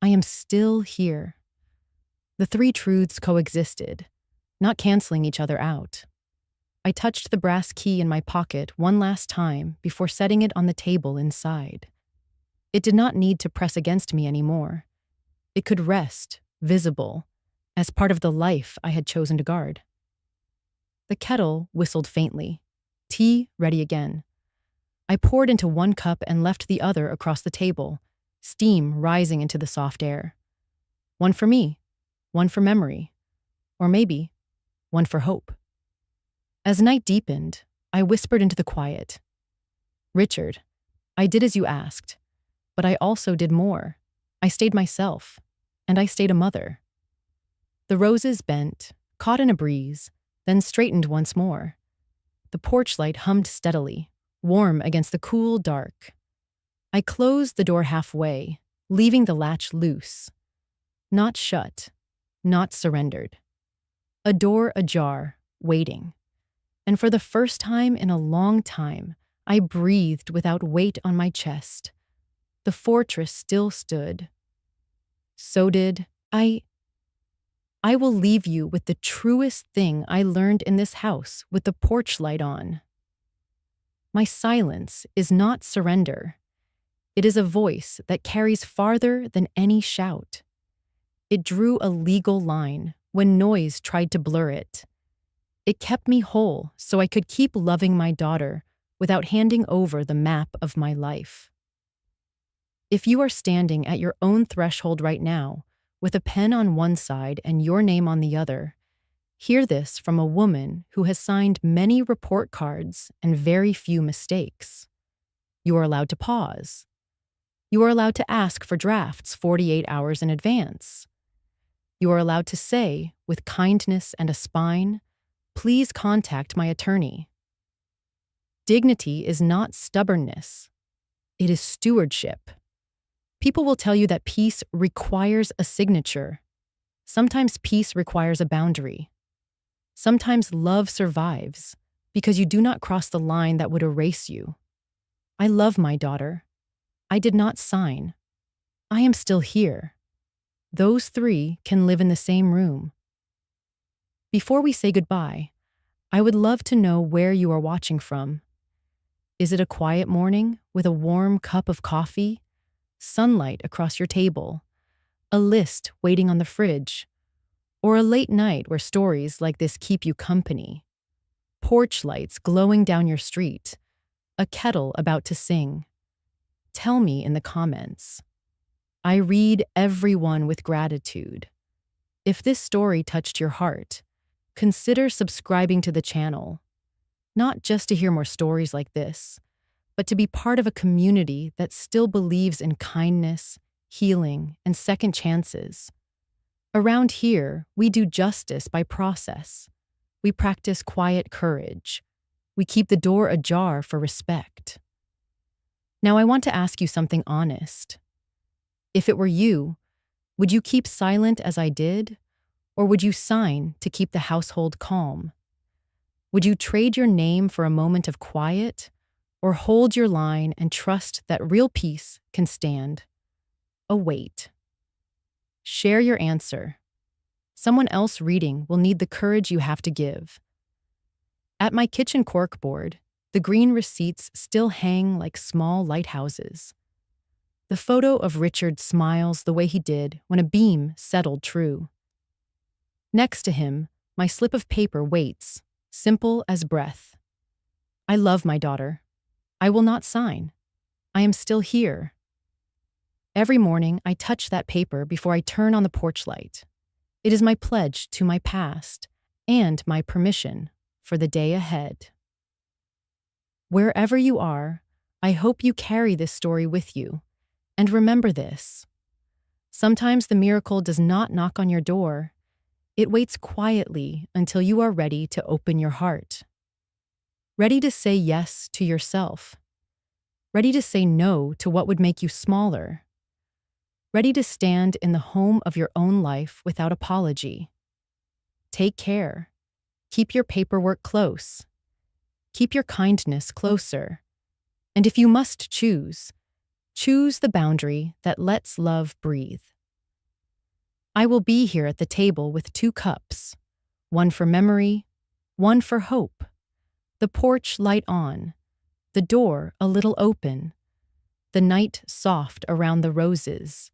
[SPEAKER 1] I am still here. The 3 truths coexisted, not canceling each other out. I touched the brass key in my pocket one last time before setting it on the table inside. It did not need to press against me anymore. It could rest, visible, as part of the life I had chosen to guard. The kettle whistled faintly. Tea ready again. I poured into one cup and left the other across the table, steam rising into the soft air. One for me, one for memory, or maybe one for hope. As night deepened, I whispered into the quiet. Richard, I did as you asked, but I also did more. I stayed myself, and I stayed a mother. The roses bent, caught in a breeze, then straightened once more. The porch light hummed steadily, warm against the cool dark. I closed the door halfway, leaving the latch loose. Not shut, not surrendered. A door ajar, waiting. And for the first time in a long time, I breathed without weight on my chest. The fortress still stood. So did I will leave you with the truest thing I learned in this house with the porch light on. My silence is not surrender. It is a voice that carries farther than any shout. It drew a legal line when noise tried to blur it. It kept me whole so I could keep loving my daughter without handing over the map of my life. If you are standing at your own threshold right now, with a pen on one side and your name on the other, hear this from a woman who has signed many report cards and very few mistakes. You are allowed to pause. You are allowed to ask for drafts 48 hours in advance. You are allowed to say, with kindness and a spine, "Please contact my attorney." Dignity is not stubbornness. It is stewardship. People will tell you that peace requires a signature. Sometimes peace requires a boundary. Sometimes love survives because you do not cross the line that would erase you. I love my daughter. I did not sign. I am still here. Those three can live in the same room. Before we say goodbye, I would love to know where you are watching from. Is it a quiet morning with a warm cup of coffee, sunlight across your table, a list waiting on the fridge, or a late night where stories like this keep you company? Porch lights glowing down your street, a kettle about to sing. Tell me in the comments. I read everyone with gratitude. If this story touched your heart, consider subscribing to the channel, not just to hear more stories like this, but to be part of a community that still believes in kindness, healing, and second chances. Around here, we do justice by process. We practice quiet courage. We keep the door ajar for respect. Now, I want to ask you something honest. If it were you, would you keep silent as I did, or would you sign to keep the household calm? Would you trade your name for a moment of quiet, or hold your line and trust that real peace can stand? Await. Share your answer. Someone else reading will need the courage you have to give. At my kitchen corkboard, the green receipts still hang like small lighthouses. The photo of Richard smiles the way he did when a beam settled true. Next to him, my slip of paper waits, simple as breath. I love my daughter. I will not sign. I am still here. Every morning, I touch that paper before I turn on the porch light. It is my pledge to my past and my permission for the day ahead. Wherever you are, I hope you carry this story with you. And remember this. Sometimes the miracle does not knock on your door. It waits quietly until you are ready to open your heart. Ready to say yes to yourself. Ready to say no to what would make you smaller. Ready to stand in the home of your own life without apology. Take care. Keep your paperwork close. Keep your kindness closer. And if you must choose the boundary that lets love breathe. I will be here at the table with 2 cups, one for memory, one for hope. The porch light on, the door a little open, the night soft around the roses.